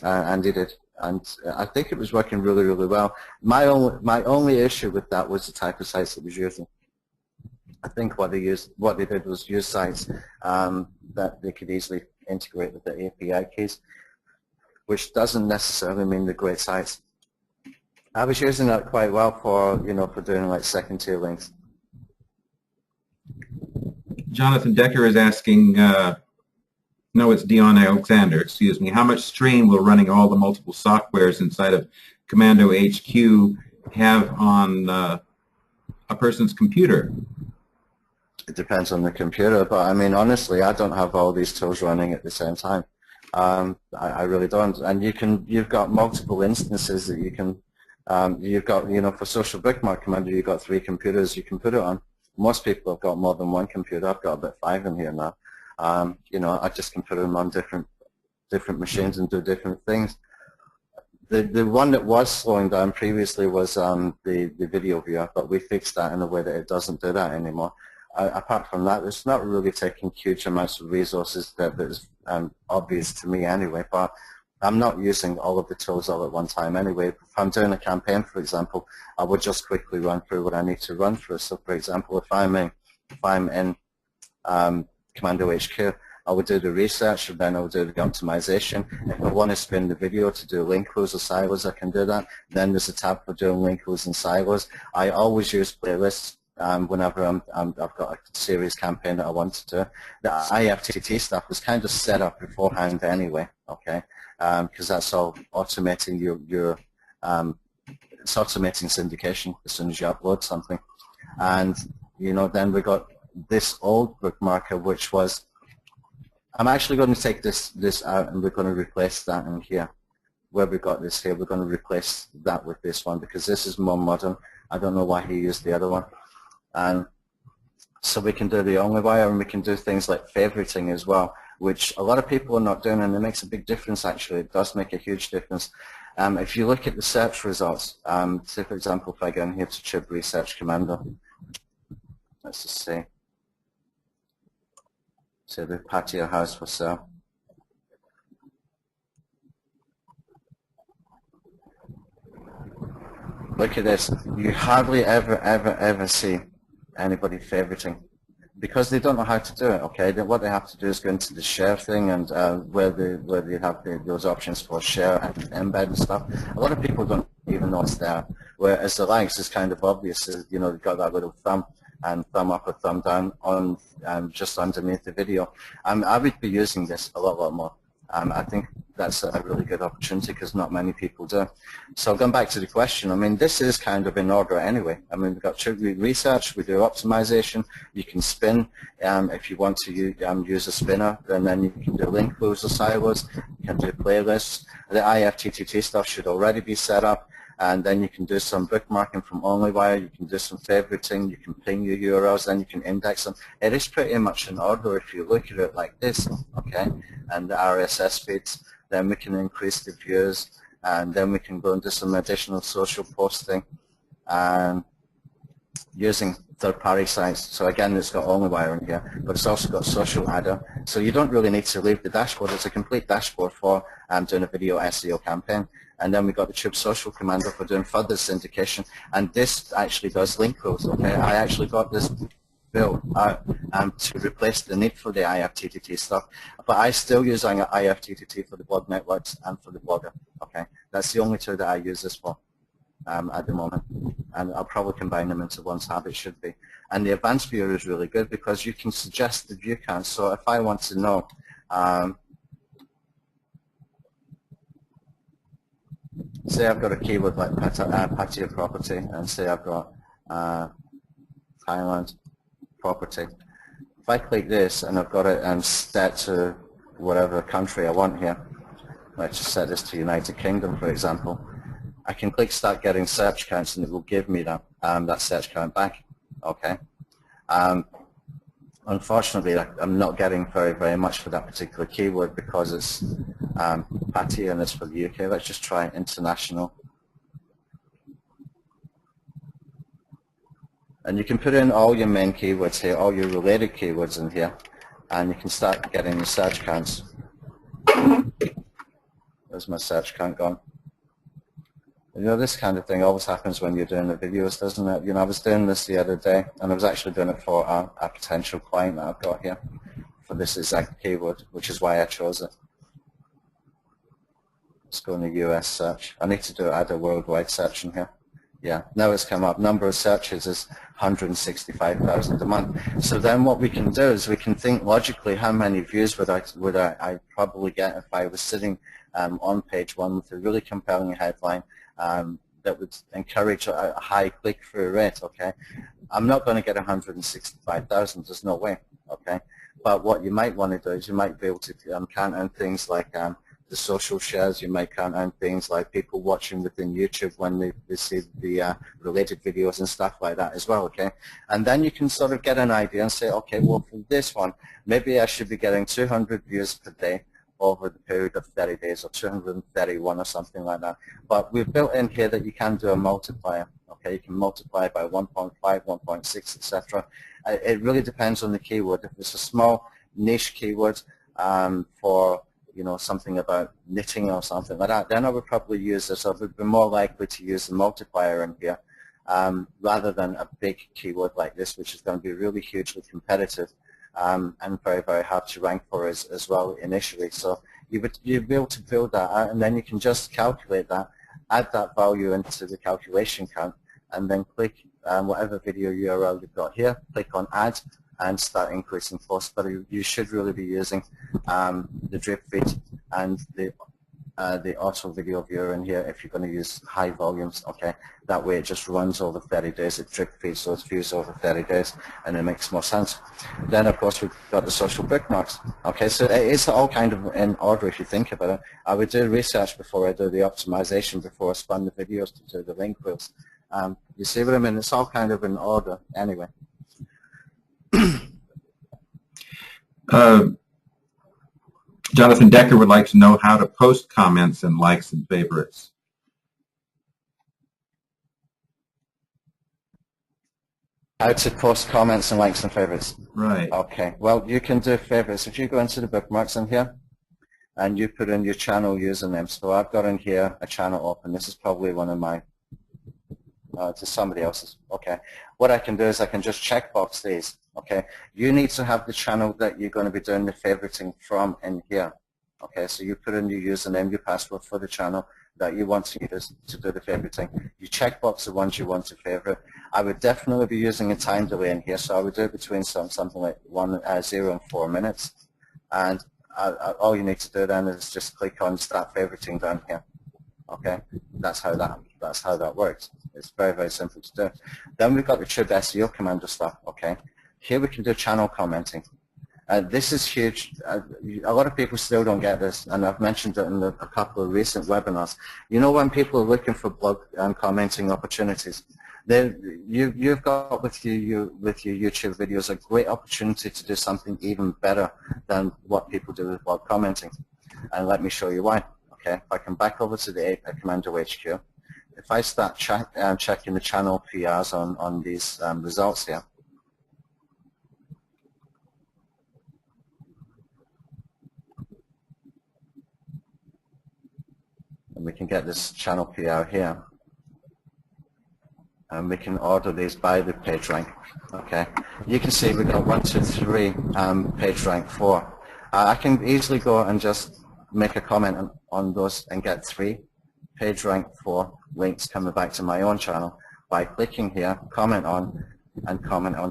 and he did. And I think it was working really, really well. My only issue with that was the type of sites it was using. I think what they did was use sites that they could easily integrate with the API keys, which doesn't necessarily mean they're great sites. I was using that quite well for for doing like second-tier links. Jonathan Decker is asking. No, it's Dion Alexander, excuse me. How much strain will running all the multiple softwares inside of Commando HQ have on a person's computer? It depends on the computer, but I mean, honestly, I don't have all these tools running at the same time. I really don't. And you've got multiple instances that you can, you've got, for Social Bookmark Commando, you've got 3 computers you can put it on. Most people have got more than 1 computer. I've got about 5 in here now. I just can put them on different machines and do different things. The one that was slowing down previously was the video viewer, but we fixed that in a way that it doesn't do that anymore. Apart from that, it's not really taking huge amounts of resources that is obvious to me anyway, but I'm not using all of the tools all at one time anyway. If I'm doing a campaign, for example, I would just quickly run through what I need to run through. So, for example, if I'm in Commando HQ, I would do the research, and then I would do the optimization. If I want to spin the video to do link close or silos, I can do that. Then there's a tab for doing link close and silos. I always use playlists whenever I've got a series campaign that I want to do. The IFTTT stuff was kind of set up beforehand anyway, okay? Because that's all automating your it's automating syndication as soon as you upload something. And then we got this old bookmarker, which was, I'm actually going to take this out, and we're going to replace that in here. Where we got this here, we're going to replace that with this one because this is more modern. I don't know why he used the other one. And so we can do the only wire, and we can do things like favoriting as well, which a lot of people are not doing, and it makes a big difference actually. It does make a huge difference. If you look at the search results, say for example, if I go in here to Tube Research Commando, let's just see. So the patio house for sale. Look at this. You hardly ever see anybody favoriting because they don't know how to do it. Okay, then what they have to do is go into the share thing, and where they have those options for share and embed and stuff. A lot of people don't even know it's there. Whereas the likes is kind of obvious. They've got that little thumb and thumb up or thumb down on just underneath the video. I would be using this a lot more. I think that's a really good opportunity because not many people do. So going back to the question, I mean, this is kind of in order anyway. I mean, we've got research, we do optimization, you can spin. If you want to use a spinner, then you can do link close or silos, you can do playlists. The IFTTT stuff should already be set up. And then you can do some bookmarking from OnlyWire, you can do some favoriting, you can ping your URLs, then you can index them. It is pretty much in order if you look at it like this, okay? And the RSS feeds, then we can increase the views, and then we can go and do some additional social posting and using third-party sites. So again, it's got OnlyWire in here, but it's also got Social Adder. So you don't really need to leave the dashboard. It's a complete dashboard for doing a video SEO campaign. And then we got the Tube Social Commando for doing further syndication. And this actually does link close, okay? I actually got this built to replace the need for the IFTTT stuff. But I still use IFTTT for the blog networks and for the blogger. Okay, that's the only two that I use this for at the moment, and I'll probably combine them into one tab. It should be. And the advanced viewer is really good because you can suggest the view count. So if I want to know, say I've got a keyword like patio property, and say I've got Thailand property. If I click this and I've got it set to whatever country I want here, let's just set this to United Kingdom, for example. I can click Start Getting Search Counts, and it will give me that that search count back. Okay. Unfortunately, I'm not getting very much for that particular keyword because it's patio and it's for the UK. Let's just try international. And you can put in all your main keywords here, all your related keywords in here, and you can start getting the search counts. There's my search count gone. You know, this kind of thing always happens when you're doing the videos, doesn't it? You know, I was doing this the other day, and I was actually doing it for a potential client that I've got here for this exact keyword, which is why I chose it. Let's go in the US search. I need to add a worldwide search in here. Yeah, now it's come up. Number of searches is 165,000 a month. So then what we can do is we can think logically, how many views would I probably get if I was sitting on page one with a really compelling headline that would encourage a high click-through rate. Okay, I'm not going to get 165,000. There's no way. Okay, but what you might want to do is you might be able to count on things like the social shares. You might count on things like people watching within YouTube when they see the related videos and stuff like that as well, okay? And then you can sort of get an idea and say, okay, well, for this one, maybe I should be getting 200 views per day over the period of 30 days, or 231 or something like that. But we've built in here that you can do a multiplier, okay? You can multiply by 1.5, 1.6, etc. It really depends on the keyword. If it's a small niche keyword for something about knitting or something like that, then I would probably use this. I would be more likely to use the multiplier in here rather than a big keyword like this, which is going to be really hugely competitive and very hard to rank for as well initially. So you'd be able to build that out, and then you can just calculate that, add that value into the calculation count, and then click whatever video URL you've got here, click on Add, and start increasing posts. But you should really be using the drip feed and the auto video viewer in here if you're going to use high volumes. Okay, that way it just runs over 30 days. It drip feeds those views over 30 days, and it makes more sense. Then of course we've got the social bookmarks. Okay, so it's all kind of in order if you think about it. I would do research before I do the optimization, before I spun the videos to do the link wheels. You see what I mean? It's all kind of in order anyway. Jonathan Decker would like to know how to post comments and likes and favorites. How to post comments and likes and favorites. Right. Okay. Well, you can do favorites. If you go into the bookmarks in here and you put in your channel username. So I've got in here a channel open. This is probably one of my, to somebody else's. Okay. What I can do is I can just checkbox these. Okay, you need to have the channel that you're going to be doing the favoriting from in here. Okay, so you put in your username, your password for the channel that you want to use to do the favoriting. You checkbox the ones you want to favorite. I would definitely be using a time delay in here, so I would do it between something like 0 and 4 minutes. And all you need to do then is just click on Start Favoriting down here. Okay, that's how that works. It's very simple to do. Then we've got the Tube SEO Commando stuff. Okay. Here we can do channel commenting. This is huge. A lot of people still don't get this, and I've mentioned it in a couple of recent webinars. You know, when people are looking for blog commenting opportunities, you've got with your YouTube videos a great opportunity to do something even better than what people do with blog commenting. And let me show you why. Okay, if I come back over to the Commando HQ, if I start checking the channel PRs on these results here, and we can get this channel PR here. and we can order these by the page rank. Okay, you can see we've got 1, 2, 3 page rank 4. I can easily go and just make a comment on those and get 3 page rank 4 links coming back to my own channel by clicking here, comment on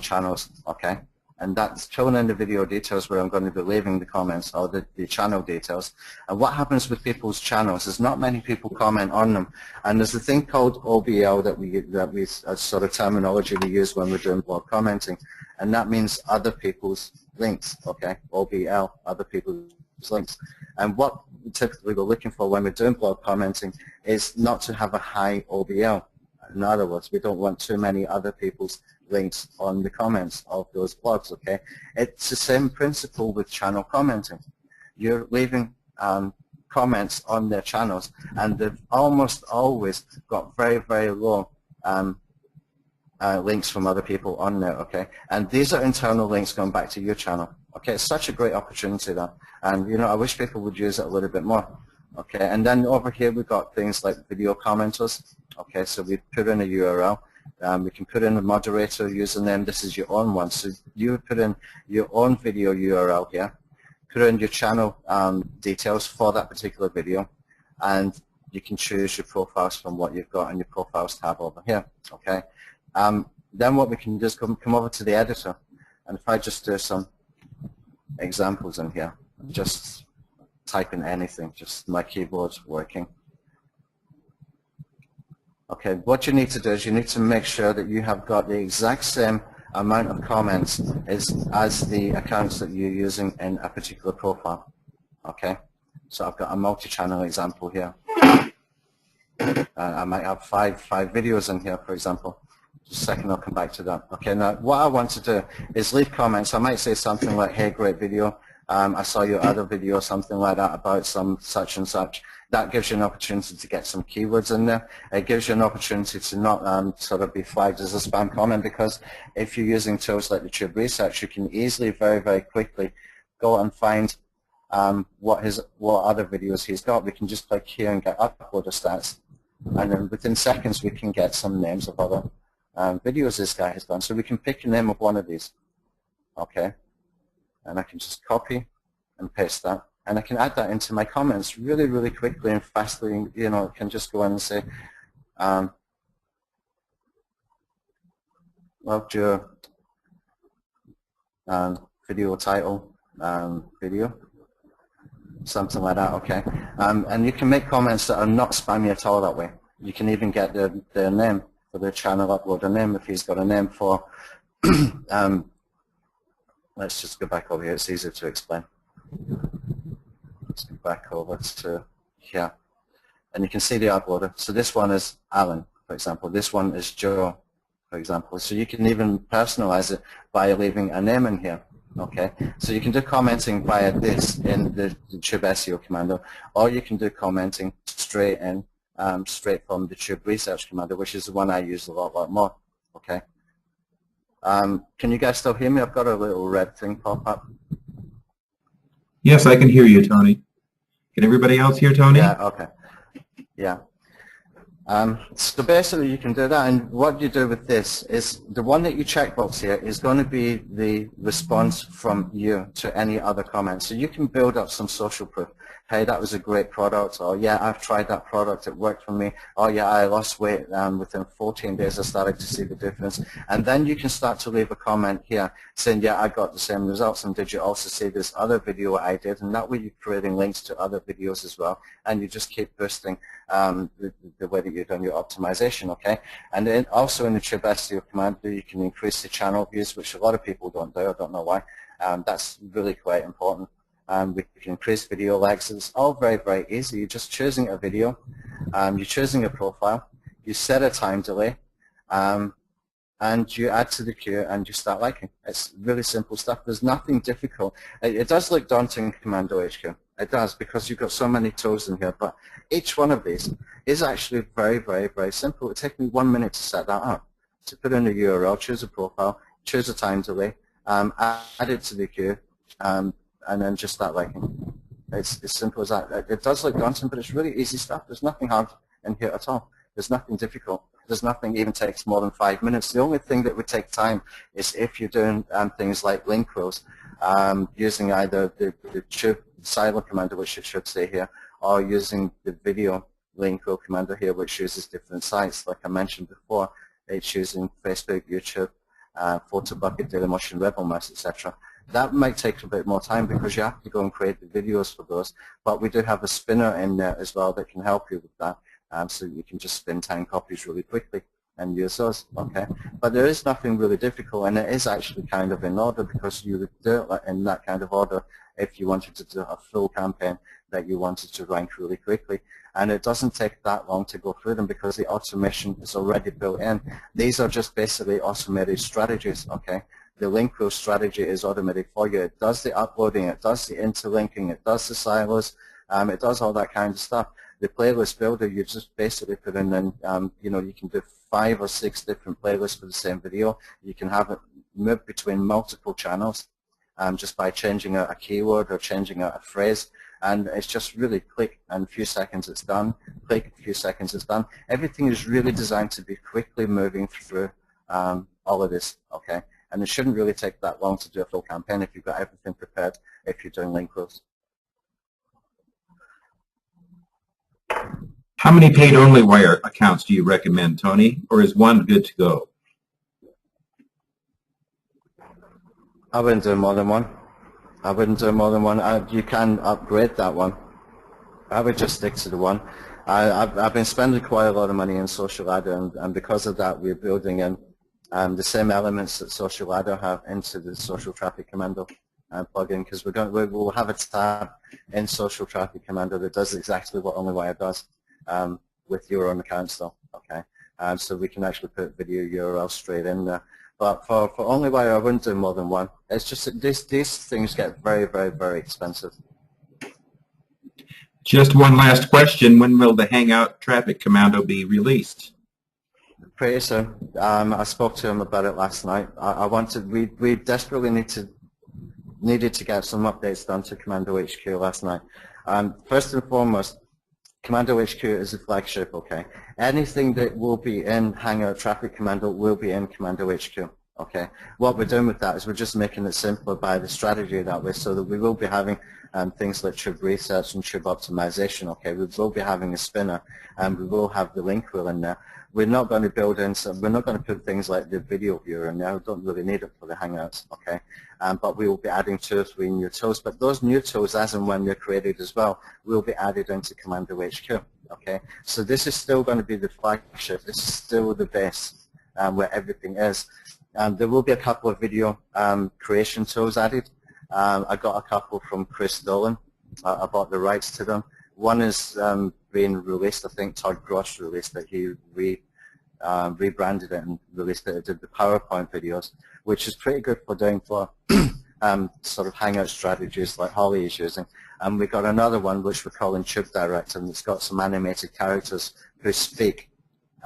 channels. Okay, and that's filling in the video details where I'm going to be leaving the comments, or the channel details. And what happens with people's channels is not many people comment on them. And there's a thing called OBL that we sort of terminology we use when we're doing blog commenting, and that means other people's links. Okay, OBL, other people's links. And what typically we're looking for when we're doing blog commenting is not to have a high OBL. In other words, we don't want too many other people's links on the comments of those blogs. Okay, it's the same principle with channel commenting. You're leaving comments on their channels, and they've almost always got very, very low links from other people on there. Okay, and these are internal links going back to your channel. Okay, it's such a great opportunity there, and you know, I wish people would use it a little bit more. Okay, and then over here we've got things like video commenters. Okay, so we put in a URL. We can put in a moderator username. This is your own one. So you put in your own video URL here, put in your channel details for that particular video, and you can choose your profiles from what you've got in your profiles tab over here. Okay. Then what we can do is come over to the editor, and if I just do some examples in here, just type in anything, just my keyboard's working. Okay, what you need to do is you need to make sure that you have got the exact same amount of comments as the accounts that you're using in a particular profile. Okay, so I've got a multi-channel example here. I might have five videos in here, for example. Just a second, I'll come back to that. Okay, now what I want to do is leave comments. I might say something like, hey, great video. I saw your other video, something like that, about some such and such. That gives you an opportunity to get some keywords in there. It gives you an opportunity to not sort of be flagged as a spam comment, because if you're using tools like the Tube Research, you can easily, very, very quickly go and find what other videos he's got. We can just click here and get uploader stats, and then within seconds we can get some names of other videos this guy has done. So we can pick the name of one of these. Okay, and I can just copy and paste that. And I can add that into my comments really, really quickly and fastly. You know, I can just go in and say, loved your video title, video, something like that, okay. And you can make comments that are not spammy at all that way. You can even get their name for the channel, upload a name if he's got a name for, let's just go back over here, it's easier to explain. Let's go back over to here, and you can see the uploader. So this one is Alan, for example. This one is Joe, for example. So you can even personalize it by leaving a name in here. Okay, so you can do commenting via this in the Tube SEO Commando, or you can do commenting straight in, straight from the Tube Research Commando, which is the one I use a lot more. Okay. Can you guys still hear me? I've got a little red thing pop up. Yes, I can hear you, Tony. Can everybody else hear Tony? Yeah, okay. Yeah. So basically you can do that, and what you do with this is the one that you checkbox here is going to be the response from you to any other comments. So you can build up some social proof. Hey, that was a great product, or yeah, I've tried that product, it worked for me, or yeah, I lost weight, within 14 days I started to see the difference. And then you can start to leave a comment here saying, yeah, I got the same results, and did you also see this other video I did? And that way you're creating links to other videos as well, and you just keep boosting the way that you've done your optimization, okay? And then also in the Tube SEO Commando, you can increase the channel views, which a lot of people don't do, I don't know why. That's really quite important. We can increase video likes. It's all very, very easy. You're just choosing a video, you're choosing a profile, you set a time delay, and you add to the queue and you start liking. It's really simple stuff. There's nothing difficult. It does look daunting, Commando HQ. It does, because you've got so many tools in here, but each one of these is actually very, very, very simple. It takes me 1 minute to set that up. To put in a URL, choose a profile, choose a time delay, add it to the queue, and then just start liking. It's as simple as that. It does look daunting, but it's really easy stuff. There's nothing hard in here at all. There's nothing difficult. There's nothing that even takes more than 5 minutes. The only thing that would take time is if you're doing things like link rows, using either the tube silo commando, which it should say here, or using the video link row commando here, which uses different sites. Like I mentioned before, it's using Facebook, YouTube, PhotoBucket, Dailymotion, Rebelmouse, etc. That might take a bit more time because you have to go and create the videos for those. But we do have a spinner in there as well that can help you with that. So you can just spin 10 copies really quickly and use those, okay? But there is nothing really difficult, and it is actually kind of in order because you would do it in that kind of order if you wanted to do a full campaign that you wanted to rank really quickly. And it doesn't take that long to go through them because the automation is already built in. These are just basically automated strategies, okay? The link row strategy is automated for you. It does the uploading, it does the interlinking, it does the silos, it does all that kind of stuff. The playlist builder, you just basically put in, you know, you can do 5 or 6 different playlists for the same video. You can have it move between multiple channels just by changing out a keyword or changing out a phrase. And it's just really click, and a few seconds it's done. Click, a few seconds it's done. Everything is really designed to be quickly moving through all of this, okay? And it shouldn't really take that long to do a full campaign if you've got everything prepared if you're doing link rows. How many paid-only wire accounts do you recommend, Tony, or is one good to go? I wouldn't do more than one. I wouldn't do more than one. You can upgrade that one. I would just stick to the one. I've been spending quite a lot of money in Social Adder, and because of that, we're building in the same elements that Social Adder have into the Social Traffic Commando plugin, because we'll have a tab in Social Traffic Commando that does exactly what OnlyWire does with your own account still. Okay, so we can actually put video URL straight in there. But for OnlyWire, I wouldn't do more than one. It's just that these things get very, very, very expensive. Just one last question. When will the Hangout Traffic Commando be released? Pretty soon. I spoke to him about it last night. We desperately needed to get some updates done to Commando HQ last night. First and foremost, Commando HQ is a flagship, okay? Anything that will be in Hangout Traffic Commando will be in Commando HQ, okay? What we're doing with that is we're just making it simpler by the strategy that way, so that we will be having things like tube research and tube optimization, okay? We will be having a spinner, and we will have the link wheel in there. We're not going to build in we're not going to put things like the video viewer in there. We don't really need it for the Hangouts, okay? But we will be adding 2 or 3 new tools. But those new tools, as and when they're created as well, will be added into Commando HQ, okay? So this is still going to be the flagship. This is still the base where everything is. There will be a couple of video creation tools added. I got a couple from Chris Dolan. I bought the rights to them. One is being released. I think Todd Gross released it. He rebranded it and released it. It did the PowerPoint videos, which is pretty good for doing for sort of Hangout strategies like Holly is using. And we got another one which we're calling Tube Direct, and it's got some animated characters who speak.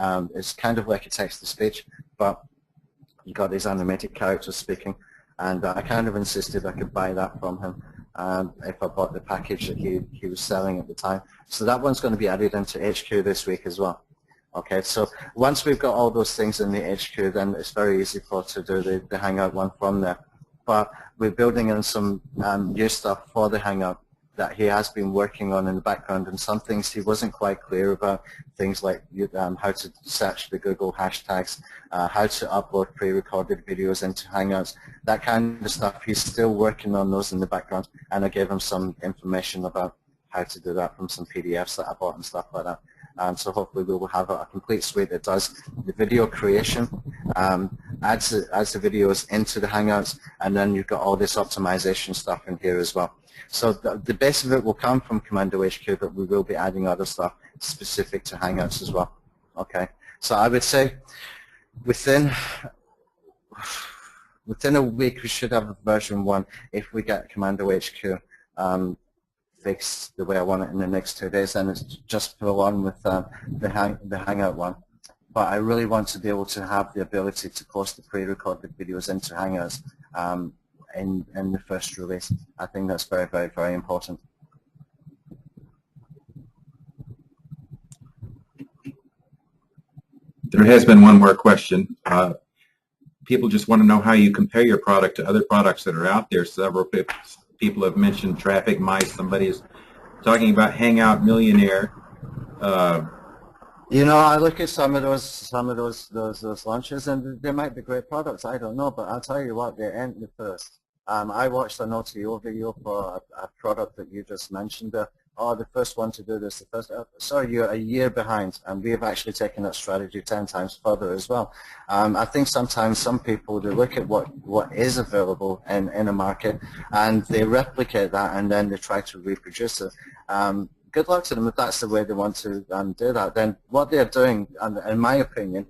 It's kind of like a text-to-speech, but you got these animated characters speaking. And I kind of insisted I could buy that from him if I bought the package that he was selling at the time. So that one's going to be added into HQ this week as well. Okay, so once we've got all those things in the HQ, then it's very easy for us to do the Hangout one from there. But we're building in some new stuff for the Hangout that he has been working on in the background, and some things he wasn't quite clear about, things like how to search the Google hashtags, how to upload pre-recorded videos into Hangouts, that kind of stuff. He's still working on those in the background, and I gave him some information about how to do that from some PDFs that I bought and stuff like that. So hopefully we will have a complete suite that does the video creation, adds the videos into the Hangouts, and then you've got all this optimization stuff in here as well. So the base of it will come from Commando HQ, but we will be adding other stuff specific to Hangouts as well. Okay, so I would say within a week we should have version 1 if we get Commando HQ fixed the way I want it in the next 2 days. Then it's just full on with the Hangout one. But I really want to be able to have the ability to post the pre-recorded videos into Hangouts in the first release. I think that's very, very, very important. There has been one more question. People just want to know how you compare your product to other products that are out there. Several people have mentioned Traffic Mice. Somebody is talking about Hangout Millionaire. You know, I look at some of those launches, and they might be great products. I don't know, but I'll tell you what, they ain't the first. I watched an OTO video for a product that you just mentioned there. Oh, the first one to do this, the first, sorry, you're a year behind, and we've actually taken that strategy 10 times further as well. I think sometimes some people, they look at what is available in a market, and they replicate that, and then they try to reproduce it. Good luck to them if that's the way they want to do that. Then what they're doing, in my opinion,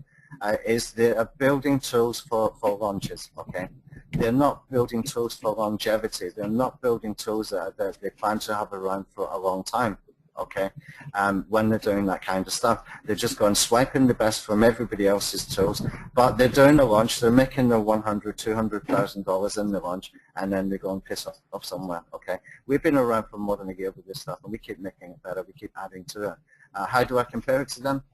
is they are building tools for launches, okay? They're not building tools for longevity. They're not building tools that they plan to have around for a long time, okay? When they're doing that kind of stuff, they're just going swiping the best from everybody else's tools, but they're doing the launch, they're making their $100,000, $200,000 in the launch, and then they go and piss off somewhere, okay? We've been around for more than a year with this stuff, and we keep making it better, we keep adding to it. How do I compare it to them?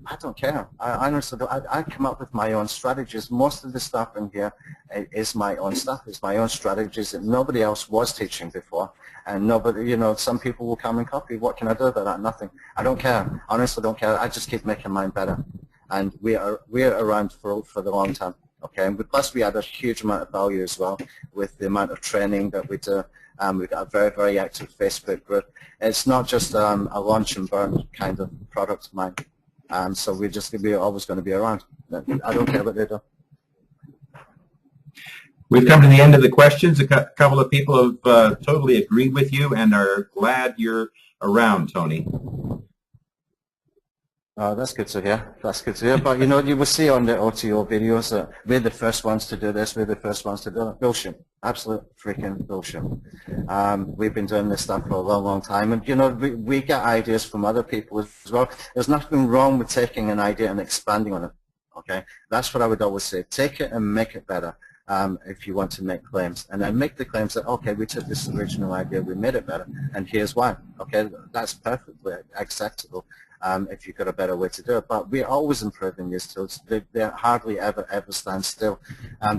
I don't care. I honestly don't. I come up with my own strategies. Most of the stuff in here is my own stuff. It's my own strategies that nobody else was teaching before. And nobody, you know, some people will come and copy. What can I do about that? Nothing. I don't care. Honestly, don't care. I just keep making mine better. And we're around for the long term. Okay. And plus, we add a huge amount of value as well with the amount of training that we do. We've got a very, very active Facebook group. It's not just a launch and burn kind of product of mine. So we're always going to be around. I don't care what they do. We've come to the end of the questions. A couple of people have totally agreed with you and are glad you're around, Tony. Oh, that's good to hear. That's good to hear. But, you know, you will see on the OTO videos that we're the first ones to do this. We're the first ones to do it. Bullshit. Absolute freaking bullshit. We've been doing this stuff for a long, long time. And, you know, we get ideas from other people as well. There's nothing wrong with taking an idea and expanding on it. Okay? That's what I would always say. Take it and make it better. If you want to make claims, and then make the claims that, okay, we took this original idea, we made it better, and here's why. Okay, that's perfectly acceptable if you've got a better way to do it. But we're always improving these tools. They hardly ever stand still.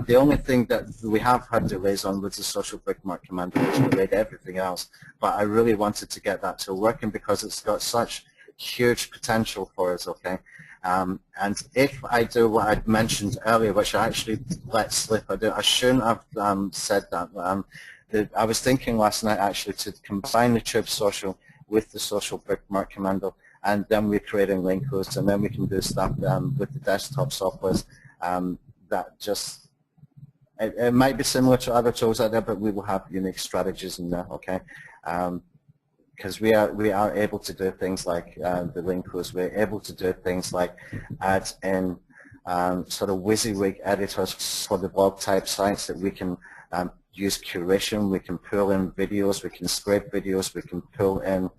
The only thing that we have had delays on was the Social Bookmark Commando, which delayed everything else. But I really wanted to get that tool working because it's got such huge potential for us, okay? And if I do what I mentioned earlier, which I actually let slip, I shouldn't have said that. I was thinking last night actually to combine the Tube Social with the Social Bookmark Commando, and then we're creating link hooks, and then we can do stuff with the desktop softwares that just, it might be similar to other tools out there, but we will have unique strategies in there, okay? Because we are able to do things like the link hooks, we're able to do things like add in sort of WYSIWYG editors for the blog type sites that we can use curation, we can pull in videos, we can scrape videos, we can pull in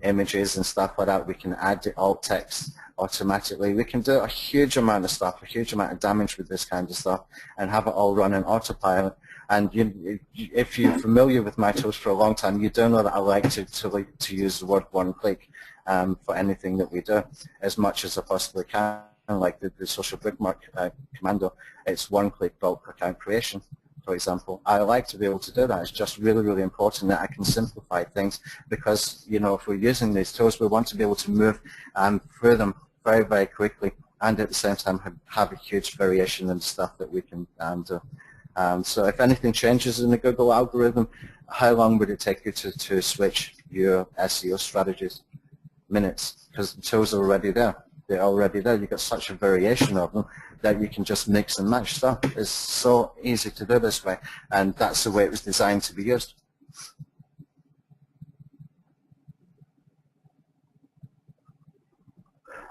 images and stuff like that, we can add the alt text automatically. We can do a huge amount of stuff, a huge amount of damage with this kind of stuff, and have it all run in autopilot. And if you're familiar with my tools for a long time, you do know that I like to use the word one-click for anything that we do, as much as I possibly can. Like the Social Bookmark Commando, it's one-click bulk account creation, for example. I like to be able to do that. It's just really, really important that I can simplify things because, you know, if we're using these tools, we want to be able to move through them very, very quickly, and at the same time have a huge variation in stuff that we can do. So if anything changes in the Google algorithm, how long would it take you to switch your SEO strategies? Minutes, because the tools are already there. They're already there. You've got such a variation of them that you can just mix and match stuff. It's so easy to do this way, and that's the way it was designed to be used.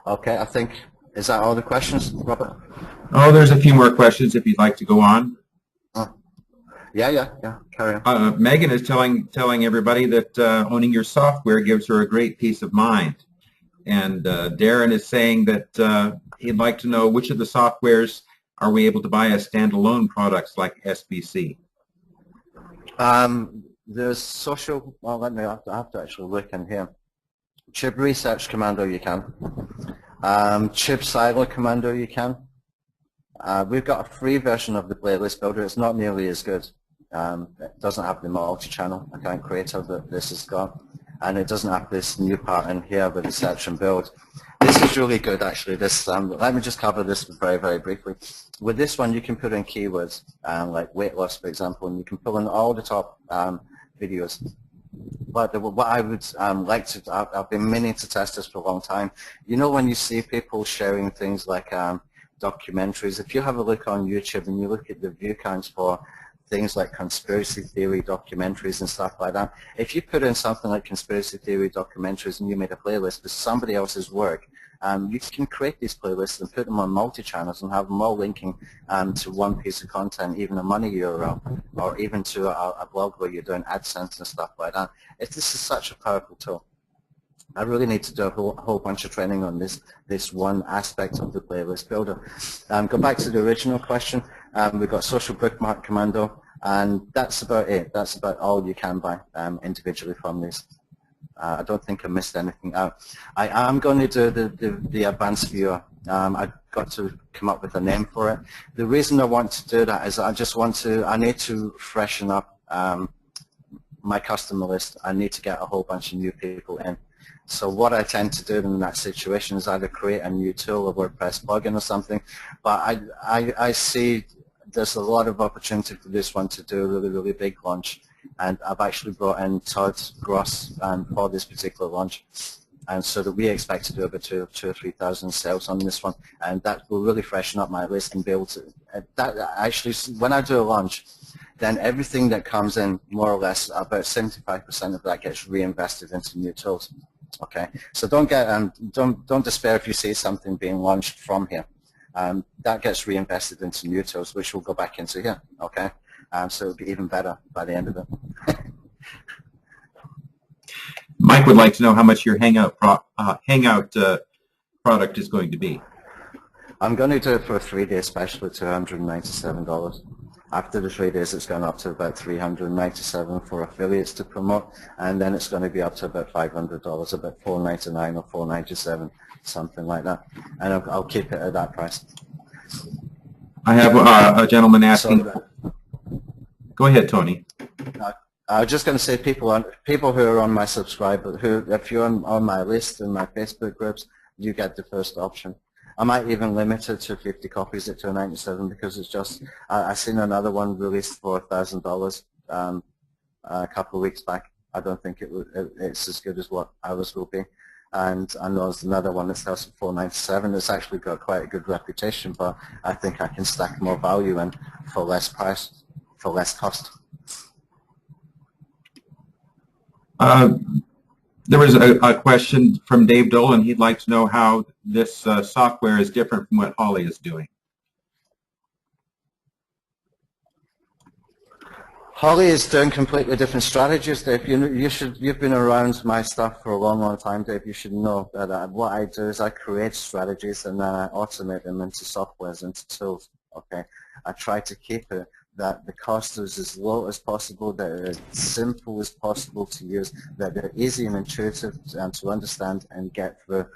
Okay, I think, is that all the questions, Robert? Oh, there's a few more questions if you'd like to go on. Yeah, carry on. Megan is telling everybody that owning your software gives her a great peace of mind. And Darren is saying that he'd like to know which of the softwares are we able to buy as standalone products like SBC? There's social, well, I have to actually look in here. Tube Research Commando you can. Chip Silo Commando, you can. We've got a free version of the playlist builder. It's not nearly as good. It doesn't have the multi-channel account creator that this has got, and it doesn't have this new part in here with the search and build. This is really good, actually. This let me just cover this very, very briefly. With this one, you can put in keywords like weight loss, for example, and you can pull in all the top videos. But what I would like to, I've been meaning to test this for a long time. You know, when you see people sharing things like documentaries, if you have a look on YouTube and you look at the view counts for things like conspiracy theory documentaries and stuff like that, if you put in something like conspiracy theory documentaries and you made a playlist with somebody else's work, you can create these playlists and put them on multi-channels and have them all linking to one piece of content, even a money URL, or even to a blog where you're doing AdSense and stuff like that. This is such a powerful tool. I really need to do a whole bunch of training on this one aspect of the playlist builder. Go back to the original question. We've got Social Bookmark Commando, and that's about it. That's about all you can buy individually from these. I don't think I missed anything out. I am going to do the advanced viewer. I've got to come up with a name for it. The reason I want to do that is I need to freshen up my customer list. I need to get a whole bunch of new people in. So what I tend to do in that situation is either create a new tool, a WordPress plugin or something, but I see there's a lot of opportunity for this one to do a really, really big launch, and I've actually brought in Todd Gross for this particular launch, and so that we expect to do over 2,000 or 3,000 sales on this one, and that will really freshen up my list and be able to, that actually, when I do a launch, then everything that comes in, more or less, about 75% of that gets reinvested into new tools. Okay, so don't despair if you see something being launched from here. That gets reinvested into new tools, which will go back into here. Okay, so it'll be even better by the end of it. Mike would like to know how much your Hangout product is going to be. I'm going to do it for a 3-day special at $297. After the 3 days, it's gone up to about $397 for affiliates to promote, and then it's going to be up to about $500, about $499 or $497, something like that. And I'll keep it at that price. I have a gentleman asking. Go ahead, Tony. I was just going to say, people who are on my subscriber, if you're on my list in my Facebook groups, you get the first option. I might even limit it to 50 copies at $297 because it's just, I seen another one released for $1,000 a couple of weeks back. I don't think it's as good as what ours will be. And I know there's another one that sells for $497. It's actually got quite a good reputation, but I think I can stack more value in for less price, for less cost. There was a question from Dave Dolan. He'd like to know how this software is different from what Holly is doing. Holly is doing completely different strategies, Dave. You've been around my stuff for a long, long time, Dave. You should know that what I do is I create strategies and then I automate them into softwares, into tools. Okay, I try to keep it that the cost is as low as possible, that they're as simple as possible to use, that they're easy and intuitive to understand and get through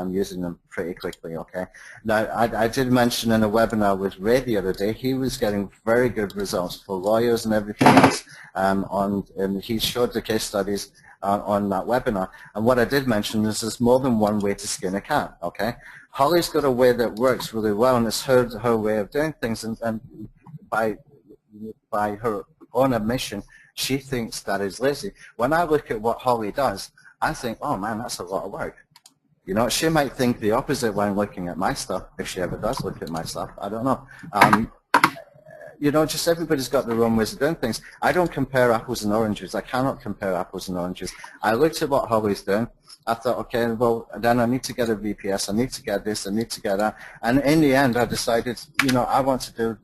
using them pretty quickly, okay? Now, I did mention in a webinar with Ray the other day, he was getting very good results for lawyers and everything else, and he showed the case studies on that webinar. And what I did mention is there's more than one way to skin a cat, okay? Holly's got a way that works really well, and it's her way of doing things, and by her own admission, she thinks that is lazy. When I look at what Holly does, I think, oh man, that's a lot of work. You know, she might think the opposite when looking at my stuff, if she ever does look at my stuff. I don't know. You know, just everybody's got their own ways of doing things. I don't compare apples and oranges. I cannot compare apples and oranges. I looked at what Holly's doing. I thought, okay, well, then I need to get a VPS. I need to get this. I need to get that. And in the end, I decided, you know, I want to do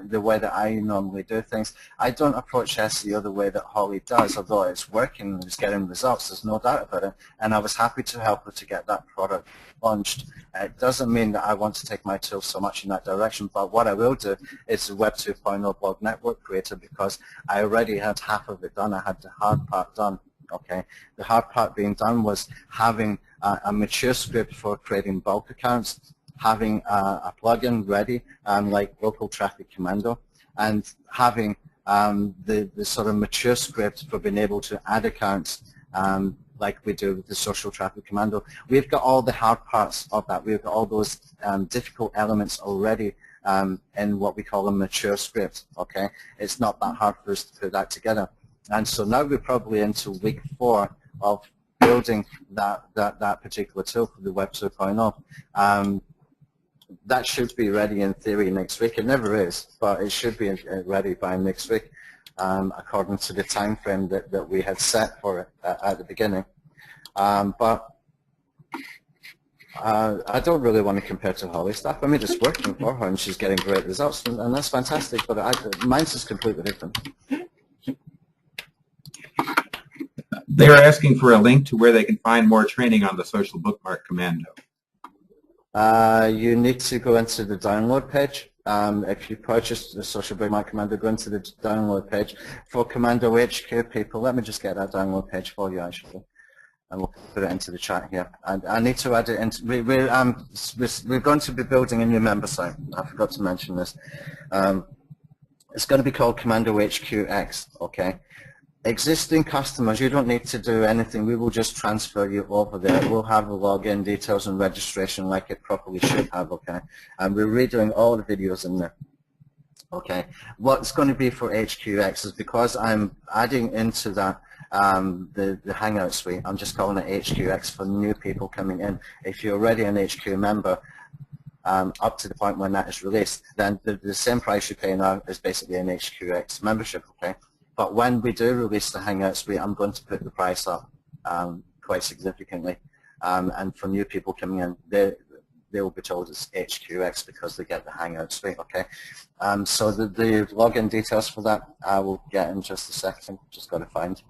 the way that I normally do things. I don't approach SEO the way that Holly does, although it's working and it's getting results. There's no doubt about it. And I was happy to help her to get that product launched. It doesn't mean that I want to take my tools so much in that direction, but what I will do is a Web 2.0 blog network creator, because I already had half of it done. I had the hard part done. Okay, the hard part being done was having a mature script for creating bulk accounts, having a plugin ready, like Local Traffic Commando, and having the sort of mature script for being able to add accounts like we do with the Social Traffic Commando. We've got all the hard parts of that. We've got all those difficult elements already in what we call a mature script. Okay, it's not that hard for us to put that together. And so now we're probably into week 4 of building that particular tool for the Web 2.0. That should be ready in theory next week. It never is, but it should be ready by next week, according to the time frame that we had set for it at the beginning. But I don't really want to compare to Holly's stuff. I mean, it's working for her and she's getting great results, and that's fantastic, but mine's is completely different. They're asking for a link to where they can find more training on the Social Bookmark Commando. You need to go into the download page. If you purchase the Social Bookmark Commando, go into the download page for Commando HQ people. Let me just get that download page for you, actually, and we'll put it into the chat here. And I need to add it into. We're going to be building a new member site. I forgot to mention this. It's going to be called Commando HQX. Okay. Existing customers, you don't need to do anything. We will just transfer you over there. We'll have the login details and registration like it properly should have, okay? And we're redoing all the videos in there, okay? What's going to be for HQX is because I'm adding into that the Hangout suite, I'm just calling it HQX for new people coming in. If you're already an HQ member, up to the point when that is released, then the same price you pay now is basically an HQX membership, okay? But when we do release the Hangout suite, I'm going to put the price up quite significantly. And for new people coming in, they will be told it's HQX because they get the Hangout suite, okay? So the login details for that I will get in just a second. Just got to find.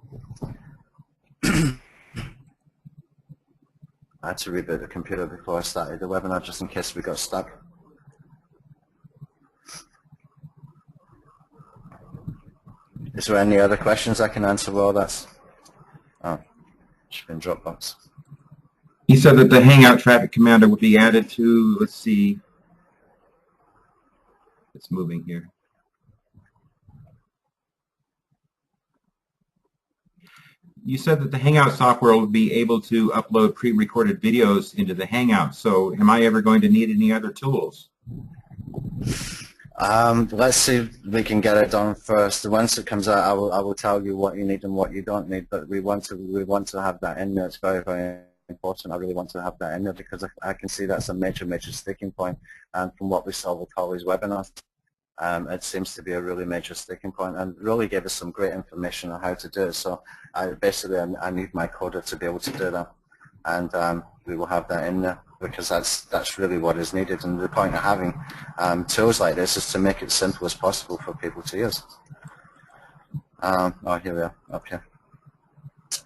I had to reboot the computer before I started the webinar just in case we got stuck. Is there any other questions I can answer? Well, that's should be in Dropbox. He said that the Hangout Traffic Commando would be added to, let's see, it's moving here. You said that the Hangout software will be able to upload pre-recorded videos into the Hangout. So am I ever going to need any other tools? Let's see if we can get it done first. Once it comes out, I will tell you what you need and what you don't need. But we want to have that in there. It's very, very important. I really want to have that in there because I can see that's a major sticking point. And from what we saw with Holly's webinar, it seems to be a really major sticking point and really gave us some great information on how to do it. So basically, I need my coder to be able to do that, and we will have that in there, because that's really what is needed. And the point of having tools like this is to make it simple as possible for people to use. Oh, here we are, up here.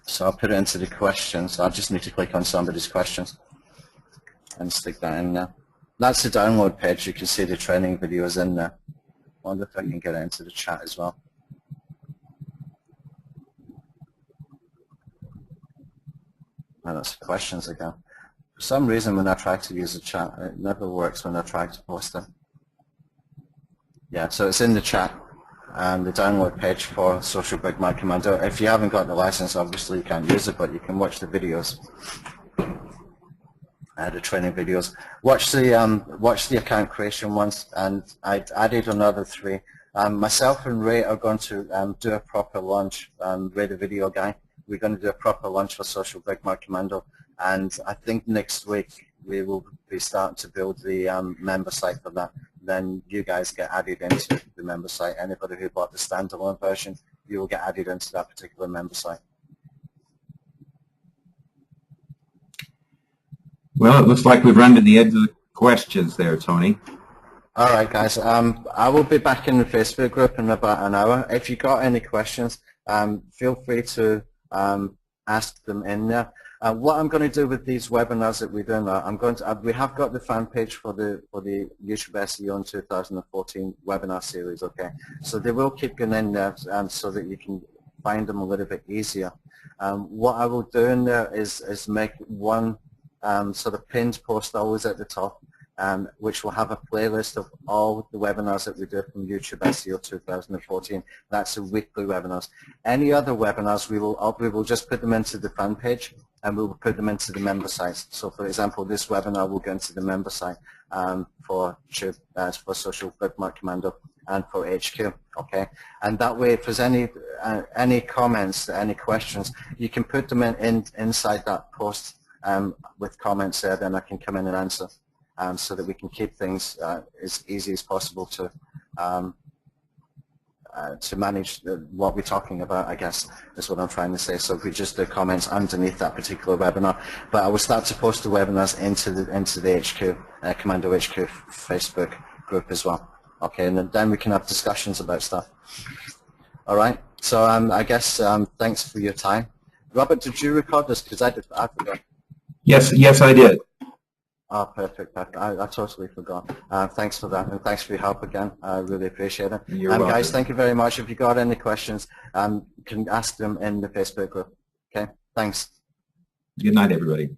So I'll put it into the questions. I just need to click on somebody's questions and stick that in there. That's the download page. You can see the training videos in there. I wonder if I can get it into the chat as well. Oh, that's questions again. For some reason, when I try to use the chat, it never works when I try to post it. Yeah, so it's in the chat, the download page for Social Bookmark Commando. If you haven't got the license, obviously you can't use it, but you can watch the videos, the training videos. Watch the account creation ones, and I added another 3. Myself and Ray are going to do a proper launch. Ray, the video guy, we're going to do a proper launch for Social Bookmark Commando. And I think next week we will be starting to build the member site for that. Then you guys get added into the member site. Anybody who bought the standalone version, you will get added into that particular member site. Well, it looks like we've run to the end of the questions there, Tony. All right, guys. I will be back in the Facebook group in about an hour. If you got any questions, feel free to ask them in there. What I'm going to do with these webinars that we're doing, we have got the fan page for the YouTube SEO in 2014 webinar series. Okay, so they will keep going in there, so that you can find them a little bit easier. What I will do in there is make one sort of pinned post always at the top, which will have a playlist of all the webinars that we do from YouTube SEO 2014. That's the weekly webinars. Any other webinars, we will just put them into the fan page, and we will put them into the member sites. So, for example, this webinar will go into the member site for Social Bookmark Commando and for HQ. Okay, and that way, if there's any comments, any questions, you can put them inside that post with comments there. Then I can come in and answer, so that we can keep things as easy as possible to manage what we're talking about, I guess, is what I'm trying to say. So if we just do comments underneath that particular webinar, but I will start to post the webinars into the HQ, Commando HQ Facebook group as well. Okay, and then we can have discussions about stuff. All right, so I guess thanks for your time. Robert, did you record this? Because I forgot. Yes, I did. Oh, perfect. I totally forgot. Thanks for that, and thanks for your help again. I really appreciate it. You're welcome. Guys, thank you very much. If you got any questions, you can ask them in the Facebook group. Okay, thanks. Good night, everybody.